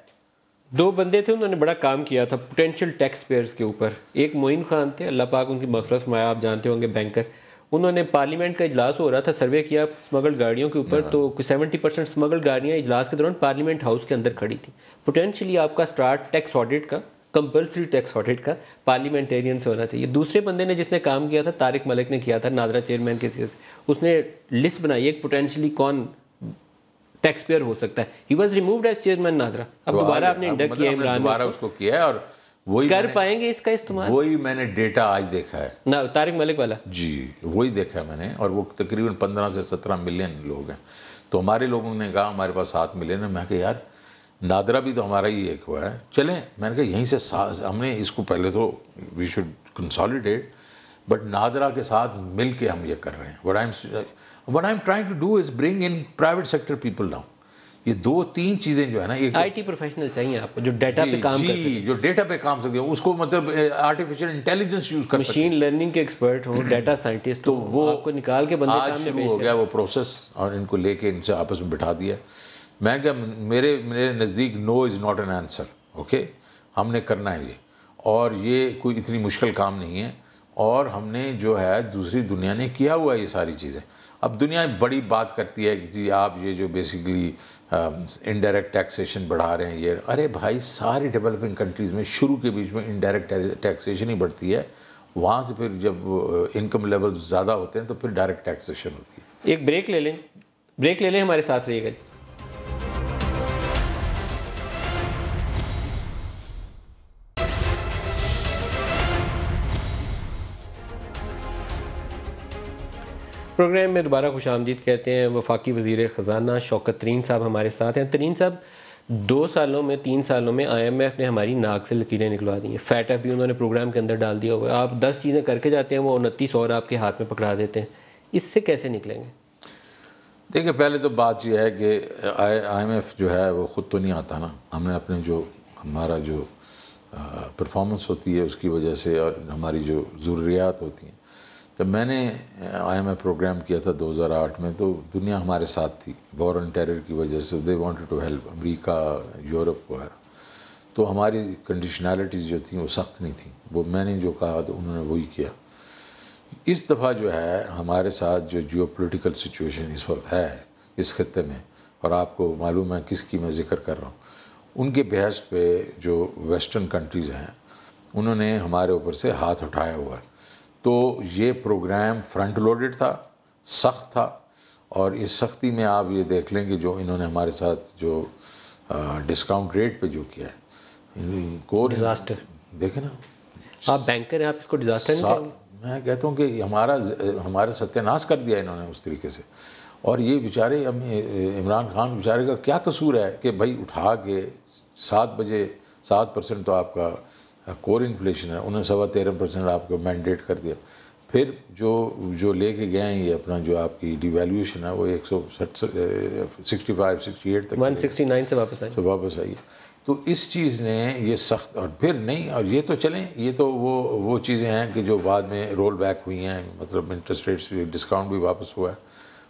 Speaker 1: 2 بندے تھے انہوں نے بڑا کام کیا تھا پوٹینشیل ٹیکس پیئرز کے اوپر. ایک معین خان تھے، اللہ پاک ان کی مغفرت فرمائے، آپ جانتے ہوں گے، بینکر. انہوں نے پارلیمنٹ کا اجلاس ہو رہا تھا، سروے کیا اسمگلڈ گاڑیوں کے اوپر، تو 70% اسمگلڈ گاڑیاں اجلاس کے دوران پارلیمنٹ ہاؤس کے اندر کھڑی تھیں. پوٹینشیلی آپ کا سٹارٹ ٹیکس آڈٹ کا، کمپلسری ٹیکس آڈٹ کا پارلیمنٹیرین سے ہونا چاہیے. دوسرے بندے نے جس نے کام کیا تھا، طارق ملک نے کیا تھا، ناظرہ چیئرمین کے سیئر سے، اس نے لسٹ بنائی ایک پوٹینشیلی کون ٹیکس پیئر ہو سکتا ہے. He was removed as chairman ناظرہ. اب دوبارہ آپ نے انڈکٹ کیا عمران،
Speaker 2: دوبارہ اس کو کیا ہے. اور وہی
Speaker 1: کر پائیں گے اس کا استعمال؟
Speaker 2: وہی میں نے ڈیٹا آج دیکھا ہے
Speaker 1: نہ طارق ملک والا،
Speaker 2: جی وہی دیکھا ہے میں نے، اور وہ تقریباً 15 سے 17 ملین لوگ ہیں. تو ہمارے لوگوں نے کہا ہمارے پاس 7 ملین ہے. میں کہا یار نادرا بھی تو ہمارا ہی ایک ہوا ہے، چلیں. میں نے کہا یہیں سے ہم نے اس کو پہلے تو we should consolidate, but NADRA کے ساتھ مل کے ہم یہ کر رہے ہیں. what I'm trying to do is bring in private sector people now. یہ 2-3 چیزیں جو ہے نا، ایک
Speaker 1: آئی ٹی پروفیشنل چاہیے آپ کو جو ڈیٹا پہ کام کر سکے،
Speaker 2: جو ڈیٹا پہ کام سکے، اس کو مطلب آرٹیفیشل انٹیلیجنس یوز کر سکے،
Speaker 1: مشین لرننگ کے ایکسپرٹ ہوں، ڈیٹا سائنٹسٹ، تو وہ آپ کو نکال کے بندے
Speaker 2: آج
Speaker 1: سامنے
Speaker 2: شروع
Speaker 1: پیش
Speaker 2: ہو گیا وہ پروسیس، اور ان کو لے کے ان سے آپس میں بٹھا دیا. میں کہ میرے نزدیک no is not an answer. Okay, ہم نے کرنا ہے یہ، اور یہ کوئی اتنی مشکل کام نہیں ہے، اور ہم نے جو ہے دوسری دنیا نے کیا ہوا ہے یہ ساری چیزیں. اب دنیا بڑی بات کرتی ہے کہ جی آپ یہ جو بیسیکلی انڈائریکٹ ٹیکسیشن بڑھا رہے ہیں یہ، ارے بھائی ساری ڈیولپنگ کنٹریز میں شروع کے بیچ میں انڈائریکٹ ٹیکسیشن ہی بڑھتی ہے، وہاں سے پھر جب انکم لیول زیادہ ہوتے ہیں تو پھر ڈائریکٹ ٹیکسیشن ہوتی ہے.
Speaker 1: ایک بریک لے لیں، ہمارے ساتھ رہیے گا جی. پروگرام میں دوبارہ خوش آمدید کہتے ہیں. وفاقی وزیر خزانہ شوکت ترین صاحب ہمارے ساتھ ہیں. ترین صاحب، 3 سالوں میں آئی ایم ایف نے ہماری ناک سے لکیریں نکلوا دی ہیں. فیٹ ایف بھی انہوں نے پروگرام کے اندر ڈال دیا ہوا ہے. آپ 10 چیزیں کر کے جاتے ہیں، وہ 29 اور آپ کے ہاتھ میں پکڑا دیتے ہیں. اس سے کیسے نکلیں گے؟
Speaker 2: دیکھیں پہلے تو بات یہ ہے کہ آئی ایم ایف جو ہے وہ خود تو نہیں آتا نا. ہم نے اپنے جو ہمارا جو پرفارمنس ہوتی ہے اس کی وجہ سے، اور ہماری جو ضروریات ہوتی ہیں، جب میں نے آئی ایم ایف پروگرام کیا تھا 2008 میں، تو دنیا ہمارے ساتھ تھی وار آن ٹیرر کی وجہ سے. They wanted to help, America, Europe وغیرہ. تو ہماری کنڈیشنالٹیز جو تھیں وہ سخت نہیں تھیں. وہ میں نے جو کہا تو انہوں نے وہی کیا. اس دفعہ جو ہے ہمارے ساتھ جو جیو پولیٹیکل سچویشن اس وقت ہے اس خطے میں، اور آپ کو معلوم ہے کس کی میں ذکر کر رہا ہوں، ان کے بحث پہ جو ویسٹرن کنٹریز ہیں انہوں نے ہمارے اوپر سے ہاتھ اٹھایا ہوا ہے. تو یہ پروگرام فرنٹ لوڈڈ تھا، سخت تھا، اور اس سختی میں آپ یہ دیکھ لیں کہ جو انہوں نے ہمارے ساتھ جو ڈسکاؤنٹ ریٹ پہ جو کیا ہے،
Speaker 1: ڈیزاسٹر.
Speaker 2: دیکھیں نا،
Speaker 1: آپ بینکر ہیں، آپ اس کو ڈیزاسٹر نہیں کہیں گے؟
Speaker 2: میں کہتا ہوں کہ ہمارا ستیہ ناش کر دیا انہوں نے اس طریقے سے. اور یہ بیچارے عمران خان بیچارے کا کیا قصور ہے کہ بھائی اٹھا کے 7% تو آپ کا کور انفلیشن ہے، انہوں نے 13.25% آپ کو مینڈیٹ کر دیا. پھر جو لے کے گئے ہیں یہ اپنا جو آپ کی ڈی ویلیویشن ہے وہ 165-68 تک
Speaker 1: 169 سے
Speaker 2: واپس آئی ہے. تو اس چیز نے یہ سخت، اور پھر نہیں، اور یہ تو چلیں، یہ تو وہ چیزیں ہیں کہ جو بعد میں رول بیک ہوئی ہیں، مطلب انٹرسٹ ریٹس ڈسکاؤنٹ بھی واپس ہوا ہے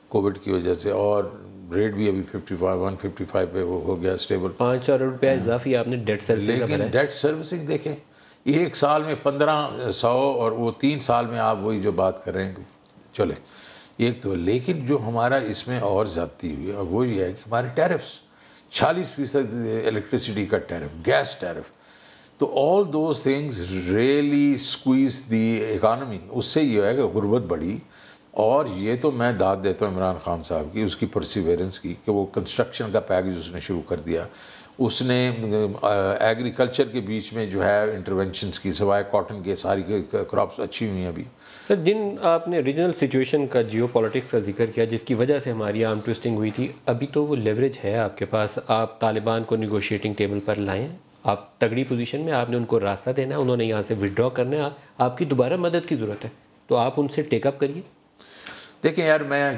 Speaker 2: کووڈ کی وجہ سے، اور ریٹ بھی ابھی 155 پہ وہ ہو گیا اسٹیبل.
Speaker 1: 500 روپیہ اضافی آپ نے ڈیٹ سروسنگ کا بھرا ہے.
Speaker 2: لیکن ڈیٹ سروسنگ دیکھیں، ایک سال میں 1500، اور وہ 3 سال میں آپ وہی جو بات کر رہے ہیں چلے ایک تو. لیکن جو ہمارا اس میں اور زیادتی ہوئی اور وہ یہ ہے کہ ہمارے ٹیرفس 40% الیکٹریسٹی کا ٹیرف، گیس ٹیرف. تو all those things really squeeze the economy. اس سے یہ ہے کہ غربت بڑھی. اور یہ تو میں داد دیتا ہوں عمران خان صاحب کی، اس کی پرسیویرنس کی، کہ وہ کنسٹرکشن کا پیکج اس نے شروع کر دیا. اس نے ایگریکلچر کے بیچ میں جو ہے انٹرونشنز کی، سوائے کاٹن کے ساری کراپس اچھی ہوئی ہیں ابھی.
Speaker 1: سر، جن آپ نے ریجنل سچویشن کا، جیو پالیٹکس کا ذکر کیا جس کی وجہ سے ہماری آرم ٹویسٹنگ ہوئی تھی، ابھی تو وہ لیوریج ہے آپ کے پاس. آپ طالبان کو نیگوشیٹنگ ٹیبل پر لائیں، آپ تگڑی پوزیشن میں، آپ نے ان کو راستہ دینا ہے، انہوں نے یہاں سے وڈرا کرنا ہے، آپ کی دوبارہ مدد کی ضرورت ہے، تو آپ ان سے ٹیک اپ کریے.
Speaker 2: دیکھیں یار، میں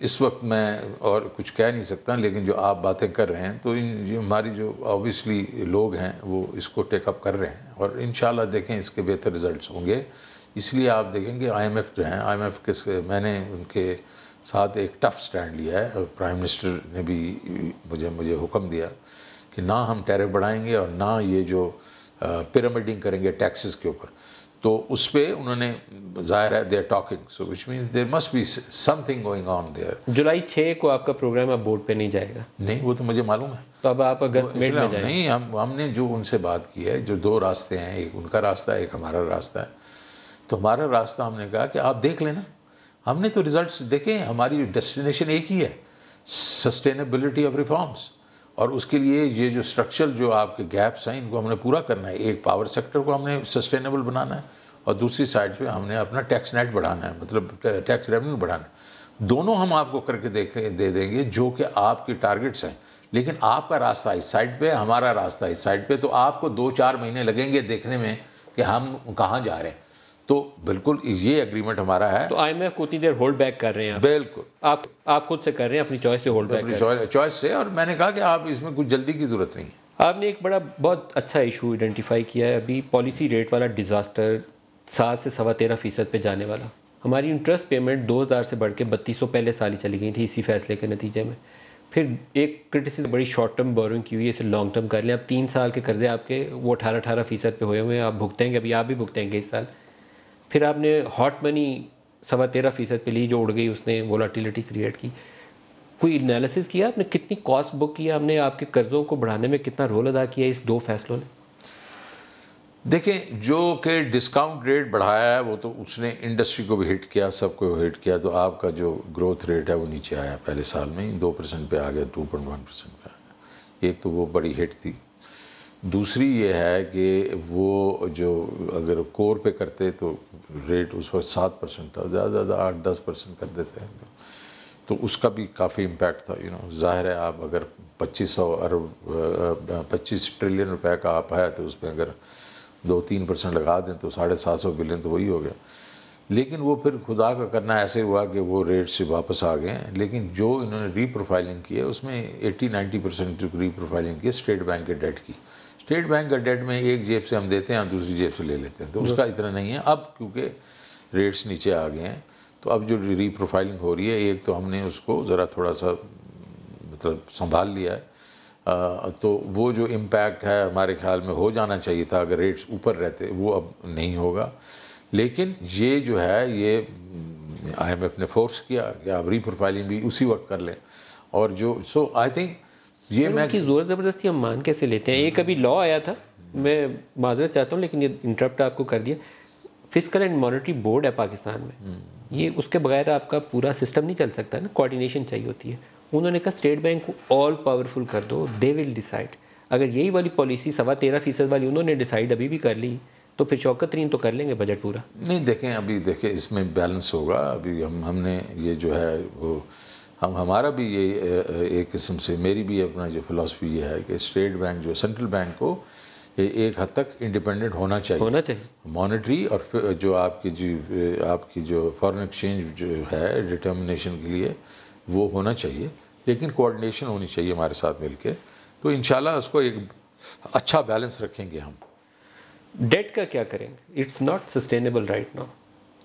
Speaker 2: اس وقت میں اور کچھ کہہ نہیں سکتا، لیکن جو آپ باتیں کر رہے ہیں تو ہماری جو آبویسلی لوگ ہیں وہ اس کو ٹیک اپ کر رہے ہیں، اور انشاءاللہ دیکھیں اس کے بہتر ریزلٹس ہوں گے. اس لیے آپ دیکھیں کہ آئی ایم ایف جو ہیں، آئی ایم ایف کے میں نے ان کے ساتھ ایک ٹف سٹینڈ لیا ہے، اور پرائم منسٹر نے بھی مجھے حکم دیا کہ نہ ہم ٹیرف بڑھائیں گے اور نہ یہ جو پیرامڈنگ کریں گے ٹیکسز کے اوپر. تو اس پہ انہوں نے ظاہر ہے they are talking, so which means there must be something going on there.
Speaker 1: جولائی 6 کو آپ کا پروگرام اب بورڈ پہ نہیں جائے گا؟
Speaker 2: نہیں، وہ تو مجھے معلوم ہے.
Speaker 1: تو اب آپ اگست میں جائیں؟
Speaker 2: نہیں، ہم نے جو ان سے بات کی ہے، جو 2 راستے ہیں، ایک ان کا راستہ ہے، ایک ہمارا راستہ ہے. تو ہمارا راستہ ہم نے کہا کہ آپ دیکھ لینا، ہم نے تو ریزلٹس دیکھیں، ہماری ڈیسٹینیشن ایک ہی ہے، سسٹینیبلٹی آف ریفارمز. اور اس کے لیے یہ جو اسٹرکچر جو آپ کے گیپس ہیں ان کو ہم نے پورا کرنا ہے. ایک پاور سیکٹر کو ہم نے سسٹینیبل بنانا ہے اور دوسری سائڈ پہ ہم نے اپنا ٹیکس نیٹ بڑھانا ہے, مطلب ٹیکس ریونیو بڑھانا ہے. دونوں ہم آپ کو کر کے دے دیں گے جو کہ آپ کی ٹارگٹس ہیں, لیکن آپ کا راستہ اس سائڈ پہ, ہمارا راستہ اس سائڈ پہ, تو آپ کو 2-4 مہینے لگیں گے دیکھنے میں کہ ہم کہاں جا رہے ہیں. تو بالکل یہ اگریمنٹ ہمارا ہے.
Speaker 1: تو IMF کو اتنی دیر ہولڈ بیک کر رہے ہیں
Speaker 2: بالکل
Speaker 1: آپ خود سے کر رہے ہیں, اپنی چوائس سے ہولڈ بیک کر رہے ہیں,
Speaker 2: چوائس سے. اور میں نے کہا کہ آپ اس میں کچھ جلدی کی ضرورت نہیں ہے.
Speaker 1: آپ نے ایک بہت اچھا ایشو آئیڈینٹیفائی کیا ہے ابھی, پالیسی ریٹ والا ڈیزاسٹر 7 سے 13.25% پہ جانے والا. ہماری انٹرسٹ پیمنٹ 2000 سے بڑھ کے 3200 پہلے سال ہی چلی گئی تھی اسی فیصلے کے نتیجے میں. پھر ایک کرٹیسزم بڑی شارٹ ٹرم بورنگ کی ہوئی ہے, اسے لانگ ٹرم کر لیں. اب 3 سال کے قرضے آپ کے وہ 18% پہ ہوئے ہوئے ہیں, آپ بھگتیں گے, ابھی آپ بھی بھگتیں گے اس سال. پھر آپ نے ہاٹ منی 13.25% پہ لی جو اڑ گئی, اس نے وولاٹیلیٹی کریٹ کی. کوئی انالیسس کیا آپ نے, کتنی کاسٹ بک کیا ہم نے, آپ کے قرضوں کو بڑھانے میں کتنا رول ادا کیا اس 2 فیصلوں نے؟
Speaker 2: دیکھیں, جو کہ ڈسکاؤنٹ ریٹ بڑھایا ہے وہ تو اس نے انڈسٹری کو بھی ہٹ کیا, سب کو ہٹ کیا, تو آپ کا جو گروتھ ریٹ ہے وہ نیچے آیا پہلے سال میں 2% پہ آ گیا, 2.1% پہ آ گیا. ایک تو وہ بڑی ہٹ تھی. دوسری یہ ہے کہ وہ جو اگر کور پہ کرتے تو ریٹ اس وقت 7% تھا, زیادہ زیادہ 8-10% کر دیتے ہیں, تو اس کا بھی کافی امپیکٹ تھا. ظاہر ہے آپ اگر 25 ٹریلین روپے کا آپ ہے تو اس پہ اگر 2-3% لگا دیں تو 750 بلین تو وہی ہو گیا. لیکن وہ پھر خدا کا کرنا ایسے ہوا کہ وہ ریٹ سے واپس آ گئے ہیں. لیکن جو انہوں نے ری پروفائلنگ کی ہے اس میں 80-90% ری پروفائلنگ کی اسٹیٹ بینک کے ڈیٹ کی. اسٹیٹ بینک کا ڈیٹ میں ایک جیب سے ہم دیتے ہیں اور دوسری جیب سے لے لیتے ہیں, تو اس کا اتنا نہیں ہے. اب کیونکہ ریٹس نیچے آ گئے ہیں تو اب جو ری پروفائلنگ ہو رہی ہے, ایک تو ہم نے اس کو ذرا تھوڑا سا مطلب سنبھال لیا ہے, تو وہ جو امپیکٹ ہے ہمارے خیال میں ہو جانا چاہیے تھا اگر ریٹس اوپر رہتے, وہ اب نہیں ہوگا. لیکن یہ جو ہے یہ IMF نے فورس کیا کہ آپ ری پروفائلنگ بھی اسی وقت کر لیں. اور جو آئی تھنک یہ
Speaker 1: میں کی زور زبردستی ہم مان کیسے لیتے ہیں. ایک ابھی لا آیا تھا, میں معذرت چاہتا ہوں لیکن یہ انٹرپٹ آپ کو کر دیا. فسکل اینڈ مانیٹری بورڈ ہے پاکستان میں, یہ اس کے بغیر آپ کا پورا سسٹم نہیں چل سکتا نا, کوآرڈینیشن چاہیے ہوتی ہے. انہوں نے کہا اسٹیٹ بینک کو آل پاورفل کر دو, دے ول ڈیسائیڈ. اگر یہی والی پالیسی 13.25% والی انہوں نے ڈیسائیڈ ابھی بھی کر لی تو پھر شوکت ترین تو کر لیں گے بجٹ پورا.
Speaker 2: نہیں دیکھیں, ابھی دیکھیں اس میں بیلنس ہوگا. ابھی ہم نے یہ جو ہے وہ ہمارا بھی یہ ایک قسم سے, میری بھی اپنا جو فلسفی یہ ہے کہ اسٹیٹ بینک جو سینٹرل بینک کو ایک حد تک انڈیپینڈنٹ ہونا چاہیے. مانیٹری اور جو آپ کی جو فارن ایکسچینج جو ہے ڈٹرمنیشن کے لیے وہ ہونا چاہیے, لیکن کوآرڈینیشن ہونی چاہیے ہمارے ساتھ مل کے. تو انشاءاللہ اس کو ایک اچھا بیلنس رکھیں گے ہم.
Speaker 1: ڈیٹ کا کیا کریں گے؟ It's not sustainable right now.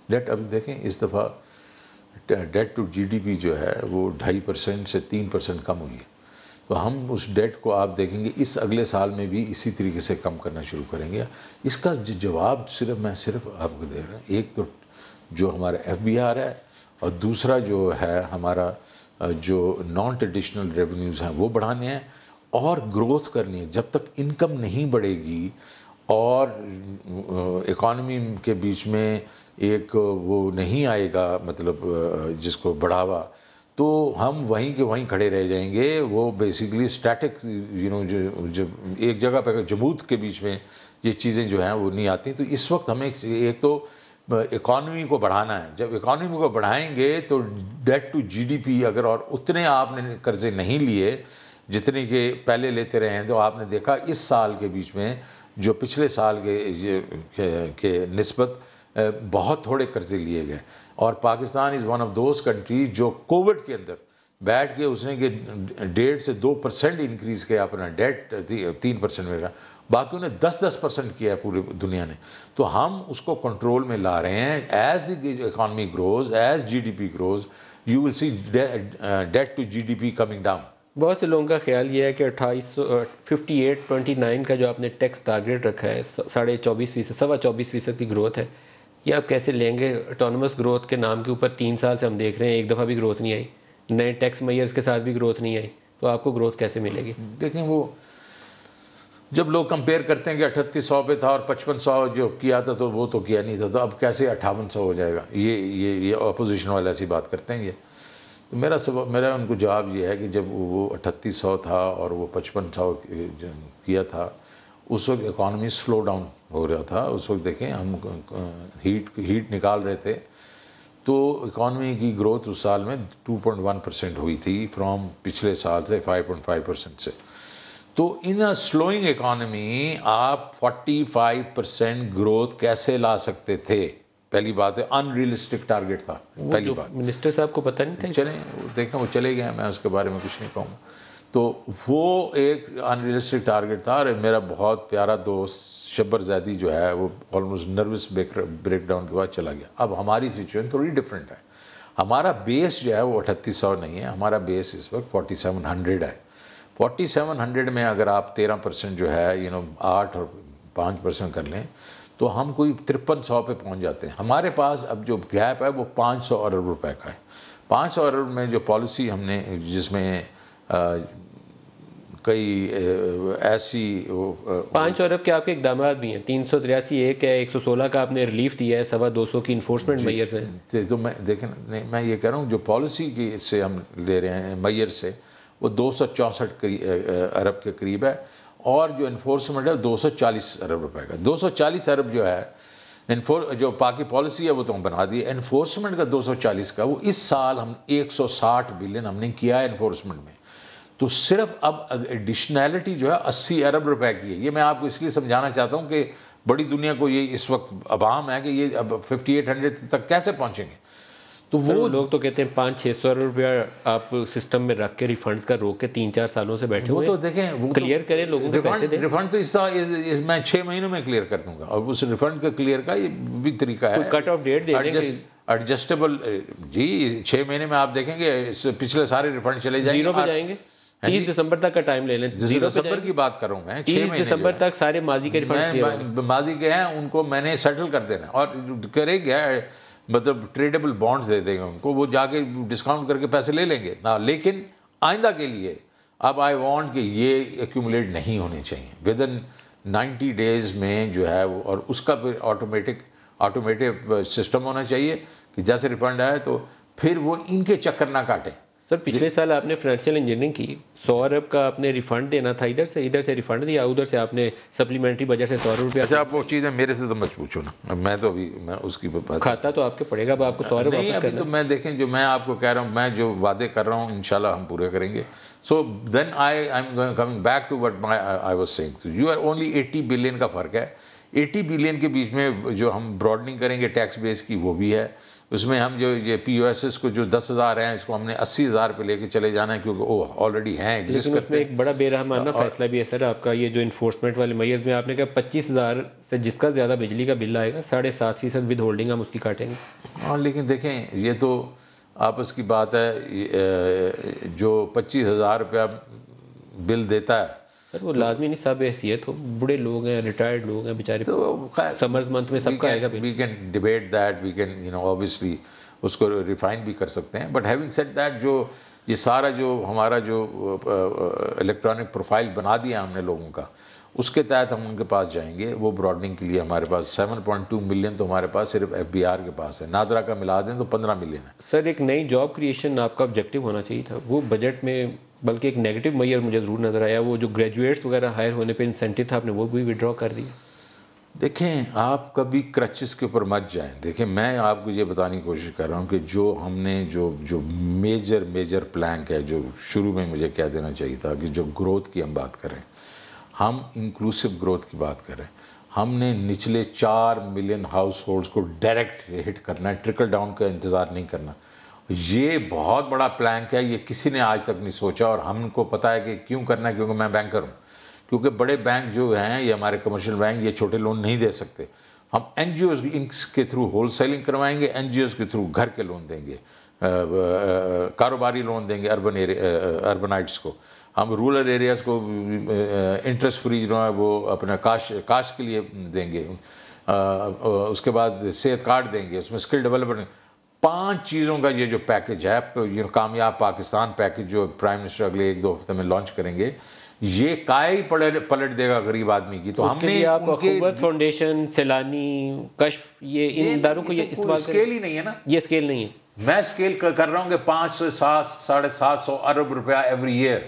Speaker 2: That اب دیکھیں اس دفعہ ڈیٹ ٹو GDP جو ہے وہ 2.5% سے 3% کم ہوئی ہے. تو ہم اس ڈیٹ کو آپ دیکھیں گے اس اگلے سال میں بھی اسی طریقے سے کم کرنا شروع کریں گے. اس کا جواب میں صرف آپ کو دے رہا ہوں. ایک تو جو ہمارا FBR ہے اور دوسرا جو ہے ہمارا جو نان ٹریڈیشنل ریونیوز ہیں وہ بڑھانے ہیں اور گروتھ کرنی ہے. جب تک انکم نہیں بڑھے گی اور اکانومی کے بیچ میں ایک وہ نہیں آئے گا مطلب جس کو بڑھاوا, تو ہم وہیں کے وہیں کھڑے رہ جائیں گے. وہ بیسیکلی اسٹیٹک جو ایک جگہ پہ جمود کے بیچ میں یہ چیزیں جو ہیں وہ نہیں آتی. تو اس وقت ہمیں ایک تو اکانومی کو بڑھانا ہے. جب اکانومی کو بڑھائیں گے تو ڈیٹ ٹو GDP اگر اور اتنے آپ نے قرضے نہیں لیے جتنے کہ پہلے لیتے رہے ہیں, تو آپ نے دیکھا اس سال کے بیچ میں جو پچھلے سال کے نسبت بہت تھوڑے قرضے لیے گئے. اور Pakistan is one of those countries جو کووڈ کے اندر بیٹھ کے اس نے کہ 1.5 سے 2% انکریز کیا اپنا ڈیٹ, 3% میں, باقیوں نے 10% کیا ہے پوری دنیا نے. تو ہم اس کو کنٹرول میں لا رہے ہیں. As the economy grows, as GDP grows, you will see that to GDP coming down.
Speaker 1: بہت سے لوگوں کا خیال یہ ہے کہ 58-29 کا جو آپ نے ٹیکس ٹارگیٹ رکھا ہے 24.5%, 24.25% کی گروتھ ہے, یہ آپ کیسے لیں گے؟ اٹانومس گروتھ کے نام کے اوپر 3 سال سے ہم دیکھ رہے ہیں ایک دفعہ بھی گروتھ نہیں آئی, نئے ٹیکس میئرز کے ساتھ بھی گروتھ نہیں آئی, تو آپ کو گروتھ کیسے ملے گی؟
Speaker 2: دیکھیں وہ جب لوگ کمپیئر کرتے ہیں کہ 3800 پہ تھا اور 5500 جو کیا تھا تو وہ تو کیا نہیں تھا, تو اب کیسے 5800 ہو جائے گا؟ یہ اپوزیشن والے ایسی بات کرتے ہیں. یہ تو میرا ان کو جواب یہ ہے کہ جب وہ 3800 تھا اور وہ 5500 کیا تھا، اس وقت اکانومی سلو ڈاؤن ہو رہا تھا. اس وقت دیکھیں ہم ہیٹ نکال رہے تھے، تو اکانومی کی گروتھ اس سال میں 2.1% ہوئی تھی فرام پچھلے سال سے 5.5% سے. تو ان سلوئنگ اکانومی آپ 45% گروتھ کیسے لا سکتے تھے؟ پہلی بات ہے ان ریئلسٹک ٹارگٹ تھا. پہلی بات
Speaker 1: منسٹر صاحب کو پتہ نہیں تھا.
Speaker 2: چلیں دیکھیں وہ چلے گئے، میں اس کے بارے میں کچھ نہیں کہوں گا. تو وہ ایک ان ریئلسٹک ٹارگٹ تھا. اور میرا بہت پیارا دوست شبر زیدی جو ہے وہ آلموسٹ نروس بریک ڈاؤن کے بعد چلا گیا. اب ہماری سچویشن تھوڑی ڈفرینٹ ہے. ہمارا بیس جو ہے وہ 3800 نہیں ہے، ہمارا بیس اس وقت 4700 ہے. 4700 میں اگر آپ 13% جو ہے 8 اور 5% کر لیں تو ہم کوئی 5300 پہ پہنچ جاتے ہیں. ہمارے پاس اب جو گیپ ہے وہ 500 ارب روپے کا ہے. 500 ارب میں جو پالیسی ہم نے، جس میں کئی ایسی
Speaker 1: 500 ارب کے آپ کے اقدامات بھی ہیں. 383 ایک ہے، 116 کا آپ نے ریلیف دیا ہے، 225 کی انفورسمنٹ میئر سے.
Speaker 2: تو میں دیکھیں میں یہ کہہ رہا ہوں جو پالیسی کی سے ہم لے رہے ہیں میئر سے، وہ 264 ارب کے قریب ہے. اور جو انفورسمنٹ ہے 240 ارب روپے کا. 240 ارب جو ہے جو پاکی پالیسی ہے وہ تو ہم بنا دی. انفورسمنٹ کا 240 کا، وہ اس سال ہم 160 بلین ہم نے کیا ہے انفورسمنٹ میں. تو صرف اب ایڈیشنلٹی جو ہے 80 ارب روپے کی ہے. یہ میں آپ کو اس لیے سمجھانا چاہتا ہوں کہ بڑی دنیا کو یہ اس وقت ابہام ہے کہ یہ اب 5800 تک کیسے پہنچیں گے. تو وہ
Speaker 1: لوگ تو کہتے ہیں 500-600 ارب روپیہ آپ سسٹم میں رکھ کے ریفنڈز کا روک کے 3-4 سالوں سے بیٹھے ہوئے.
Speaker 2: وہ تو دیکھیں وہ
Speaker 1: کلیئر کریں لوگوں کے پیسے دیں.
Speaker 2: ریفنڈ تو میں 6 مہینوں میں کلیئر کر دوں گا. اور اس ریفنڈ کا کلیئر کا یہ بھی طریقہ ہے.
Speaker 1: کٹ آف ڈیٹ دے دیں.
Speaker 2: ایڈجسٹیبل جی 6 مہینے میں آپ دیکھیں گے پچھلے سارے ریفنڈ چلے جائیں گے.
Speaker 1: زیرو پہ جائیں گے. 30 دسمبر تک کا ٹائم لے لیں.
Speaker 2: دسمبر کی بات کر رہا ہوں میں.
Speaker 1: 30 دسمبر تک سارے ماضی کے ریفنڈ
Speaker 2: ماضی کے ہیں ان کو میں نے سیٹل کر دینا. اور کرے گیا مطلب ٹریڈیبل بانڈز دے دیں گے ان کو، وہ جا کے ڈسکاؤنٹ کر کے پیسے لے لیں گے نا. لیکن آئندہ کے لیے اب آئی وانٹ کہ یہ ایکومولیٹ نہیں ہونے چاہیے. ود ان 90 days میں جو ہے وہ، اور اس کا پھر آٹومیٹو سسٹم ہونا چاہیے کہ جیسے ریفنڈ آئے تو پھر وہ ان کے چکر نہ کاٹیں.
Speaker 1: سر پچھلے سال آپ نے فائنینشیل انجینئرنگ کی، 100 ارب کا آپ نے ریفنڈ دینا تھا. ادھر سے ریفنڈ دیا، ادھر سے آپ نے سپلیمنٹری بجٹ سے 100 ارب روپیہ.
Speaker 2: اچھا آپ وہ چیزیں میرے سے تو مت پوچھو نا، میں تو ابھی میں اس کی
Speaker 1: کھاتا تو آپ کے پڑے گا. اب آپ کو 100 ارب
Speaker 2: نہیں. ابھی تو میں دیکھیں جو میں آپ کو کہہ رہا ہوں، میں جو وعدے کر رہا ہوں انشاءاللہ ہم پورے کریں گے. So then I am coming back to what I was saying. You are only 80 billion کا فرق ہے. 80 بلین کے بیچ میں جو ہم براڈننگ کریں گے ٹیکس بیس کی وہ بھی ہے. اس میں ہم جو یہ پی او ایس ایس کو جو 10,000 ہیں اس کو ہم نے 80,000 پہ لے کے چلے جانا ہے کیونکہ وہ آلریڈی ہیں ایگزسٹ کرتے ہیں.
Speaker 1: اس میں ایک بڑا بے رحمانہ فیصلہ بھی ہے سر آپ کا. یہ جو انفورسمنٹ والے میئرز میں آپ نے کہا 25,000 سے جس کا زیادہ بجلی کا بل آئے گا 7.5% ود ہولڈنگ ہم اس کی کاٹیں گے.
Speaker 2: ہاں لیکن دیکھیں یہ تو آپس کی بات ہے. جو 25,000 روپیہ بل دیتا ہے
Speaker 1: سر وہ لازمی نہیں صاحب حیثیت ہو، بڑے لوگ ہیں، ریٹائرڈ لوگ ہیں بیچارے،
Speaker 2: تو
Speaker 1: سمرز منتھ میں سب کا آئے گا.
Speaker 2: We can debate that, we can obviously اس کو ریفائن بھی کر سکتے ہیں. بٹ ہیونگ سیڈ دیٹ جو یہ سارا جو ہمارا جو الیکٹرانک پروفائل بنا دیا ہم نے لوگوں کا، اس کے تحت ہم ان کے پاس جائیں گے. وہ براڈننگ کے لیے ہمارے پاس 7.2 ملین تو ہمارے پاس صرف ایف بی آر کے پاس ہے. نادرا کا ملا دیں تو 15 ملین ہے.
Speaker 1: سر ایک نئی جاب کریشن آپ کا آبجیکٹو ہونا چاہیے تھا. وہ بجٹ میں بلکہ ایک نیگیٹو میئر مجھے ضرور نظر آیا. وہ جو گریجویٹس وغیرہ ہائر ہونے پہ انسینٹیو تھا آپ نے وہ بھی وڈرا کر دیا.
Speaker 2: دیکھیں آپ کبھی کرچز کے اوپر مت جائیں. دیکھیں میں آپ کو یہ بتانے کی کوشش کر رہا ہوں کہ جو ہم نے جو میجر پلانک ہے، جو شروع میں مجھے کہہ دینا چاہیے تھا کہ جو گروتھ کی ہم بات کریں، ہم انکلوسیو گروتھ کی بات کریں. ہم نے نچلے 4 ملین ہاؤس ہولڈز کو ڈائریکٹ ہٹ کرنا ہے، ٹرکل ڈاؤن کا انتظار نہیں کرنا. یہ بہت بڑا پلانک ہے. یہ کسی نے آج تک نہیں سوچا اور ہم کو پتا ہے کہ کیوں کرنا ہے. کیونکہ میں بینکر ہوں. کیونکہ بڑے بینک جو ہیں یہ ہمارے کمرشل بینک یہ چھوٹے لون نہیں دے سکتے. ہم این جی اوز کے تھرو ہول سیلنگ کروائیں گے، این جی اوز کے تھرو گھر کے لون دیں گے، کاروباری لون دیں گے اربنائٹس کو. ہم رورل ایریاز کو انٹرسٹ فری جو ہے وہ اپنا کاشت کے لیے دیں گے. اس کے بعد صحت کارڈ دیں گے، اس میں اسکل ڈیولپمنٹ. 5 چیزوں کا یہ جو پیکج ہے، یہ کامیاب پاکستان پیکج جو پرائم منسٹر اگلے 1-2 ہفتے میں لانچ کریں گے، یہ کائی پلٹ دے گا غریب آدمی کی. تو ہم نے
Speaker 1: آپ اخوت فاؤنڈیشن، سیلانی، کشف، یہ ان اداروں کو یہ استعمال
Speaker 2: اسکیل ہی نہیں ہے نا.
Speaker 1: یہ اسکیل نہیں ہے.
Speaker 2: میں اسکیل کر رہا ہوں کہ 500 750 ارب روپیہ every year,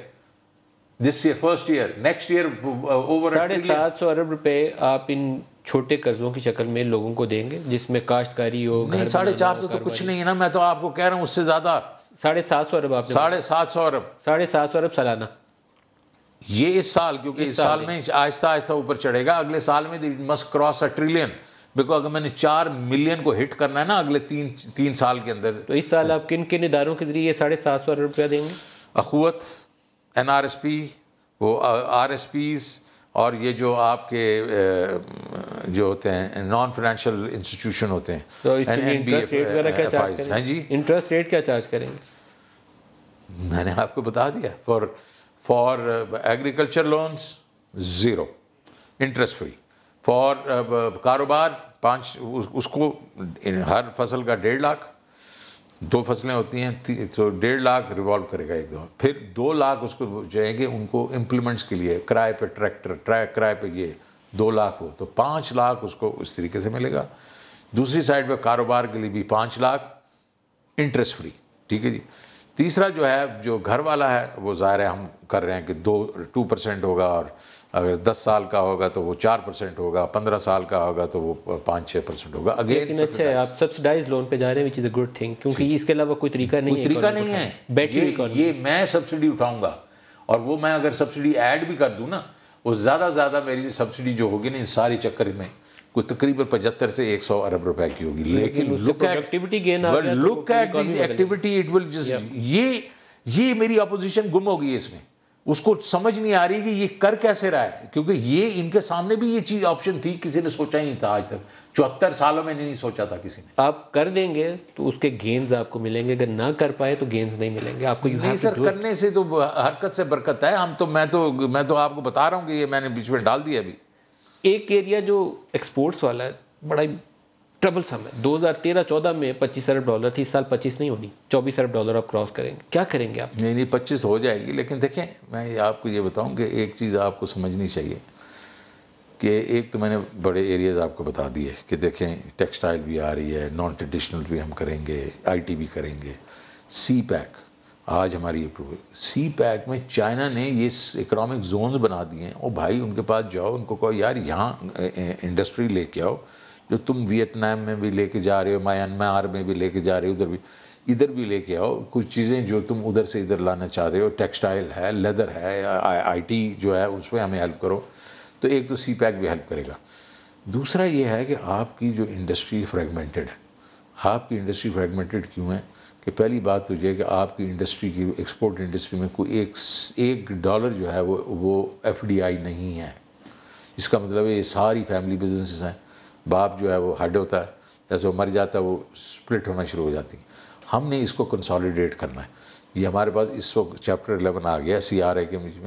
Speaker 2: this year first year, next year over
Speaker 1: 750 ارب روپے آپ ان چھوٹے قرضوں کی شکل میں لوگوں کو دیں گے جس میں کاشتکاری ہو؟
Speaker 2: نہیں، 450 تو کچھ نہیں ہے نا، میں تو آپ کو کہہ رہا ہوں اس سے زیادہ
Speaker 1: 750 ارب آپ نے
Speaker 2: 750 ارب
Speaker 1: 750 ارب سالانہ
Speaker 2: یہ اس سال، کیونکہ اس سال میں آہستہ آہستہ اوپر چڑھے گا، اگلے سال میں مسٹ کراس $1 ٹریلین، بیکاز اگر میں نے 4 ملین کو ہٹ کرنا ہے نا اگلے 3 سال کے اندر.
Speaker 1: تو اس سال آپ کن کن اداروں کے ذریعے 750 ارب روپیہ دیں گے؟
Speaker 2: اخوت، NRSP، وہ RSPs، اور یہ جو آپ کے جو ہوتے ہیں نان فائنینشیل انسٹیٹیوشن ہوتے ہیں.
Speaker 1: تو اس کے لیے انٹرسٹ ریٹ وغیرہ کیا چارج کریں گے؟
Speaker 2: ہاں جی،
Speaker 1: انٹرسٹ ریٹ کیا چارج کریں گے؟
Speaker 2: میں نے آپ کو بتا دیا، for agriculture loans 0 interest free, for کاروبار 5، اس کو ہر فصل کا 1.5 لاکھ، 2 فصلیں ہوتی ہیں تو 1.5 لاکھ ریوالو کرے گا ایک دو، پھر 2 لاکھ اس کو جو ہے کہ ان کو امپلیمنٹس کے لیے کرائے پہ ٹریکٹر، کرائے پہ یہ 2 لاکھ ہو تو 5 لاکھ اس کو اس طریقے سے ملے گا. دوسری سائڈ پہ کاروبار کے لیے بھی 5 لاکھ انٹرسٹ فری. ٹھیک ہے جی. تیسرا جو ہے جو گھر والا ہے وہ ظاہر ہے ہم کر رہے ہیں کہ 2% ہوگا، اور اگر 10 سال کا ہوگا تو وہ 4% ہوگا، 15 سال کا ہوگا تو وہ 5-6% ہوگا.
Speaker 1: لیکن اچھا ہے آپ سبسڈائز لون پہ جا رہے ہیں، وچ از اے گڈ تھنگ، کیونکہ اس کے علاوہ کوئی طریقہ نہیں ہے.
Speaker 2: کوئی طریقہ نہیں ہے. یہ میں سبسڈی اٹھاؤں گا، اور وہ میں اگر سبسڈی ایڈ بھی کر دوں نا، وہ زیادہ زیادہ میری سبسڈی جو ہوگی نا ان ساری چکر میں کوئی تقریباً 75 سے 100 ارب روپے کی ہوگی. لیکن look at the activity it will just, یہ میری اپوزیشن گم ہو گئی اس میں، اس کو سمجھ نہیں آ رہی کہ یہ کر کیسے رہا ہے، کیونکہ یہ ان کے سامنے بھی یہ چیز آپشن تھی، کسی نے سوچا ہی نہیں تھا آج تک، 74 سالوں میں نہیں سوچا تھا کسی نے.
Speaker 1: آپ کر دیں گے تو اس کے گینز آپ کو ملیں گے، اگر نہ کر پائے تو گینز نہیں ملیں گے آپ کو.
Speaker 2: نہیں سر، کرنے سے تو حرکت سے برکت ہے. میں تو آپ کو بتا رہا ہوں کہ یہ میں نے بیچ میں ڈال دیا ابھی.
Speaker 1: ایک ایریا جو ایکسپورٹس والا ہے بڑا ہی ٹربل سم ہے. 2013-14 میں $25 ارب تھی، اس سال 25 نہیں ہونی، $24 ارب آپ کراس کریں گے. کیا کریں گے آپ؟
Speaker 2: نہیں 25 ہو جائے گی، لیکن دیکھیں میں آپ کو یہ بتاؤں کہ ایک چیز آپ کو سمجھنی چاہیے کہ ایک تو میں نے بڑے ایریاز آپ کو بتا دیے کہ دیکھیں ٹیکسٹائل بھی آ رہی ہے، نان ٹریڈیشنل بھی ہم کریں گے، IT بھی کریں گے. سی پیک آج ہماری اپروول، سی پیک میں چائنا نے یہ اکنامک زونز بنا دیے ہیں. اور بھائی ان کے پاس جاؤ، ان کو کہو یار یہاں انڈسٹری لے کے آؤ، جو تم ویتنام میں بھی لے کے جا رہے ہو، میانمار میں بھی لے کے جا رہے ہو، ادھر بھی لے کے آؤ. کچھ چیزیں جو تم ادھر سے ادھر لانا چاہ رہے ہو، ٹیکسٹائل ہے، لیدر ہے، IT جو ہے اس پہ ہمیں ہیلپ کرو. تو ایک تو سی پیک بھی ہیلپ کرے گا. دوسرا یہ ہے کہ آپ کی جو انڈسٹری فریگمنٹڈ ہے، آپ کی انڈسٹری فریگمنٹڈ کیوں ہے کہ پہلی بات تو یہ ہے کہ آپ کی انڈسٹری کی ایکسپورٹ انڈسٹری میں کوئی ایک ڈالر جو ہے وہ FDI نہیں ہے. اس کا مطلب ہے یہ ساری فیملی بزنسز ہیں. باپ جو ہے وہ ہیڈ ہوتا ہے، جیسے وہ مر جاتا ہے وہ سپلٹ ہونا شروع ہو جاتی ہیں. ہم نے اس کو کنسالیڈیٹ کرنا ہے. یہ ہمارے پاس اس وقت چیپٹر 11 آ گیا CRA کے مجھ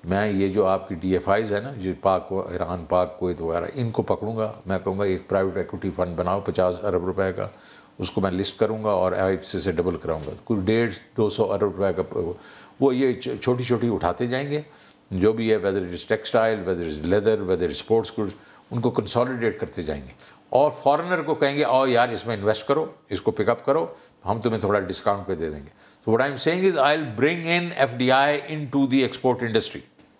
Speaker 2: میں یہ جو آپ کی DFIs ہے نا، جو ایران، پاک، کویت وغیرہ، ان کو پکڑوں گا. میں کہوں گا ایک پرائیویٹ ایکوٹی فنڈ بناؤ 50 ارب روپے کا، اس کو میں لسٹ کروں گا اور IFC سے ڈبل کراؤں گا. کوئی 150-200 ارب روپے کا وہ یہ چھوٹی چھوٹی اٹھاتے جائیں گے جو بھی ہے، whether it is textile, whether it is leather, whether it sports goods, ان کو کنسالیڈیٹ کرتے جائیں گے. اور فارنر کو کہیں گے آؤ یار اس میں انویسٹ کرو، اس کو پک اپ کرو، ہم تمہیں تھوڑا ڈسکاؤنٹ پہ دے دیں گے. So what I'm saying is I'll bring in FDI into the export industry.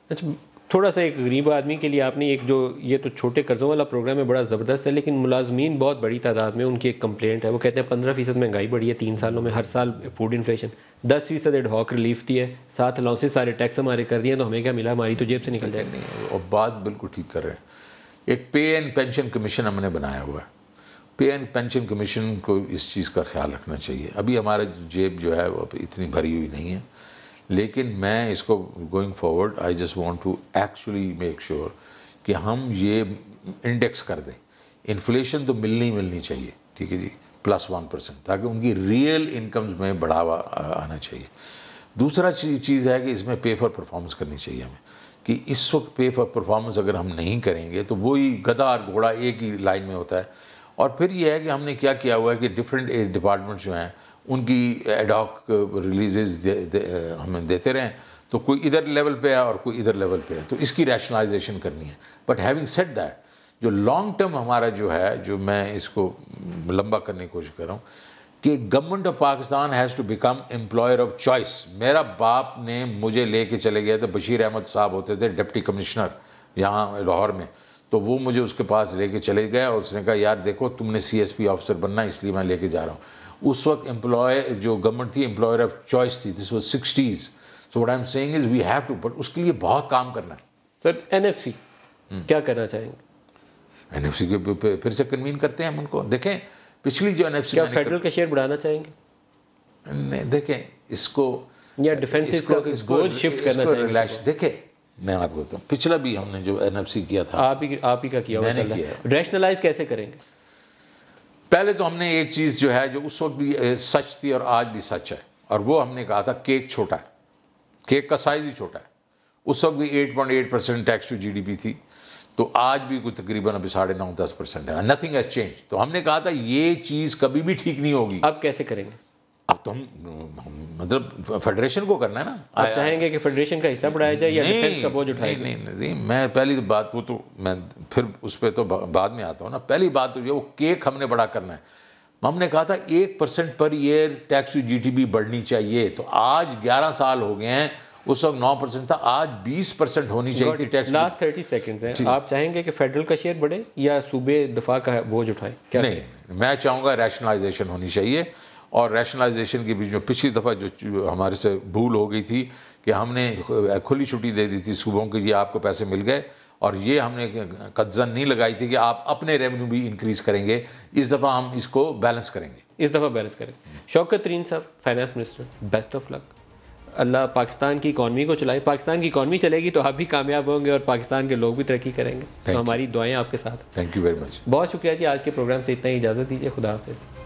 Speaker 1: اچھا، تھوڑا سا ایک غریب آدمی کے لیے آپ نے ایک جو یہ تو چھوٹے قرضوں والا پروگرام ہے بڑا زبردست ہے، لیکن ملازمین بہت بڑی تعداد میں ان کی ایک کمپلینٹ ہے. وہ کہتے ہیں 15% مہنگائی بڑھی ہے 3 سالوں میں، ہر سال food inflation, 10% ad hoc relief دی ہے، 7 الاؤنسز سارے ٹیکس ہمارے کر دیے، تو ہمیں کیا ملا؟ ہماری تو جیب سے نکل جائے گی.
Speaker 2: اور بات بالکل ٹھیک کر رہے ہیں. ایک پے اینڈ پینشن کمیشن ہم نے بنایا ہوا ہے. پے اینڈ پینشن کمیشن کو اس چیز کا خیال رکھنا چاہیے. ابھی ہمارا جیب جو ہے وہ اتنی بھری ہوئی نہیں ہے، لیکن میں اس کو going forward I just want to actually make sure کہ ہم یہ انڈیکس کر دیں. انفلیشن تو ملنی چاہیے، ٹھیک ہے جی، +1%، تاکہ ان کی ریئل انکمز میں بڑھاوا آنا چاہیے. دوسرا چیز ہے کہ اس میں پے فار پرفارمنس کرنی چاہیے ہمیں، کہ اس وقت پے فار پرفارمنس اگر ہم نہیں کریں گے تو وہی گدھا اور گھوڑا ایک ہی لائن میں ہوتا ہے. اور پھر یہ ہے کہ ہم نے کیا ہوا ہے کہ ڈفرینٹ ڈپارٹمنٹس جو ہیں ان کی ایڈ ہاک ریلیزز ہمیں دیتے رہیں، تو کوئی ادھر لیول پہ ہے اور کوئی ادھر لیول پہ ہے، تو اس کی ریشنلائزیشن کرنی ہے. بٹ ہیونگ سیڈ دیٹ، جو لانگ ٹرم ہمارا جو ہے، جو میں اس کو لمبا کرنے کی کوشش کر رہا ہوں، کہ government of Pakistan has to become employer of choice. میرا باپ نے مجھے لے کے چلے گئے تھے, بشیر احمد صاحب ہوتے تھے ڈپٹی کمشنر یہاں لاہور میں, تو وہ مجھے اس کے پاس لے کے چلے گئے اور اس نے کہا یار دیکھو تم نے سی ایس پی آفیسر بننا ہے, اس لیے میں لے کے جا رہا ہوں. اس وقت جو گورنمنٹ تھی امپلائر آف چوائس تھی, this was 60s. So what I am saying is we have to, but اس کے لیے بہت کام کرنا ہے.
Speaker 1: سر این ایف سی کیا کرنا چاہیں گے؟
Speaker 2: این ایف سی کے پھر سے کنوین کرتے ہیں ہم ان کو. دیکھیں پچھلی جو این ایف سی,
Speaker 1: کیا فیڈرل کا شیئر بڑھانا چاہیں گے؟
Speaker 2: دیکھیں اس کو
Speaker 1: یا ڈیفینس کا گوج شفٹ کرنا چاہیں گے؟
Speaker 2: دیکھیں میں آپ کو بتاؤں, پچھلا بھی ہم نے جو این ایف سی کیا تھا
Speaker 1: آپ ہی کا کیا ہوا چل رہا ہے, ریشنلائز کیسے کریں گے؟
Speaker 2: پہلے تو ہم نے ایک چیز جو ہے جو اس وقت بھی سچ تھی اور آج بھی سچ ہے, اور وہ ہم نے کہا تھا کیک چھوٹا ہے, کیک کا سائز ہی چھوٹا ہے. اس وقت بھی 8.8% tax to G D P تھی, تو آج بھی کوئی تقریباً ابھی 9.5-10% ہے. Nothing has change. تو ہم نے کہا تھا یہ چیز کبھی بھی ٹھیک نہیں ہوگی.
Speaker 1: اب کیسے کریں گے؟
Speaker 2: اب تو ہم مطلب فیڈریشن کو کرنا ہے نا.
Speaker 1: آپ چاہیں گے کہ فیڈریشن کا حصہ بڑھایا جائے یا ڈیفینس کا بوجھ اٹھائے؟
Speaker 2: نہیں, میں پہلی بات وہ تو میں پھر اس پہ تو بعد میں آتا ہوں نا. پہلی بات تو یہ وہ کیک ہم نے بڑا کرنا ہے. ہم نے کہا تھا 1% per year tax to G D P بڑھنی چاہیے, تو آج 11 سال ہو گئے ہیں, اس وقت 9% تھا, آج 20% ہونی چاہیے تھی ٹیکس.
Speaker 1: لاسٹ 30 سیکنڈز ہیں, آپ چاہیں گے کہ فیڈرل کا شیئر بڑھے یا صوبے دفاع کا بوجھ اٹھائیں؟
Speaker 2: نہیں, میں چاہوں گا ریشنلائزیشن ہونی چاہیے. اور ریشنلائزیشن کے بیچ میں پچھلی دفعہ جو ہمارے سے بھول ہو گئی تھی کہ ہم نے کھلی چھٹی دے دی تھی صوبوں کے, یہ آپ کو پیسے مل گئے, اور یہ ہم نے قدزن نہیں لگائی تھی کہ آپ اپنے ریونیو بھی انکریز کریں گے. اس دفعہ ہم اس کو بیلنس کریں گے.
Speaker 1: اس دفعہ بیلنس کریں. شوکت ترین صاحب فائنانس منسٹر, بیسٹ آف لک. اللہ پاکستان کی اکانومی کو چلائے. پاکستان کی اکانومی چلے گی تو آپ بھی کامیاب ہوں گے اور پاکستان کے لوگ بھی ترقی کریں گے. تو ہماری دعائیں آپ کے ساتھ.
Speaker 2: Thank you very much.
Speaker 1: بہت شکریہ جی. آج کے پروگرام سے اتنا ہی اجازت دیجیے. خدا حافظ.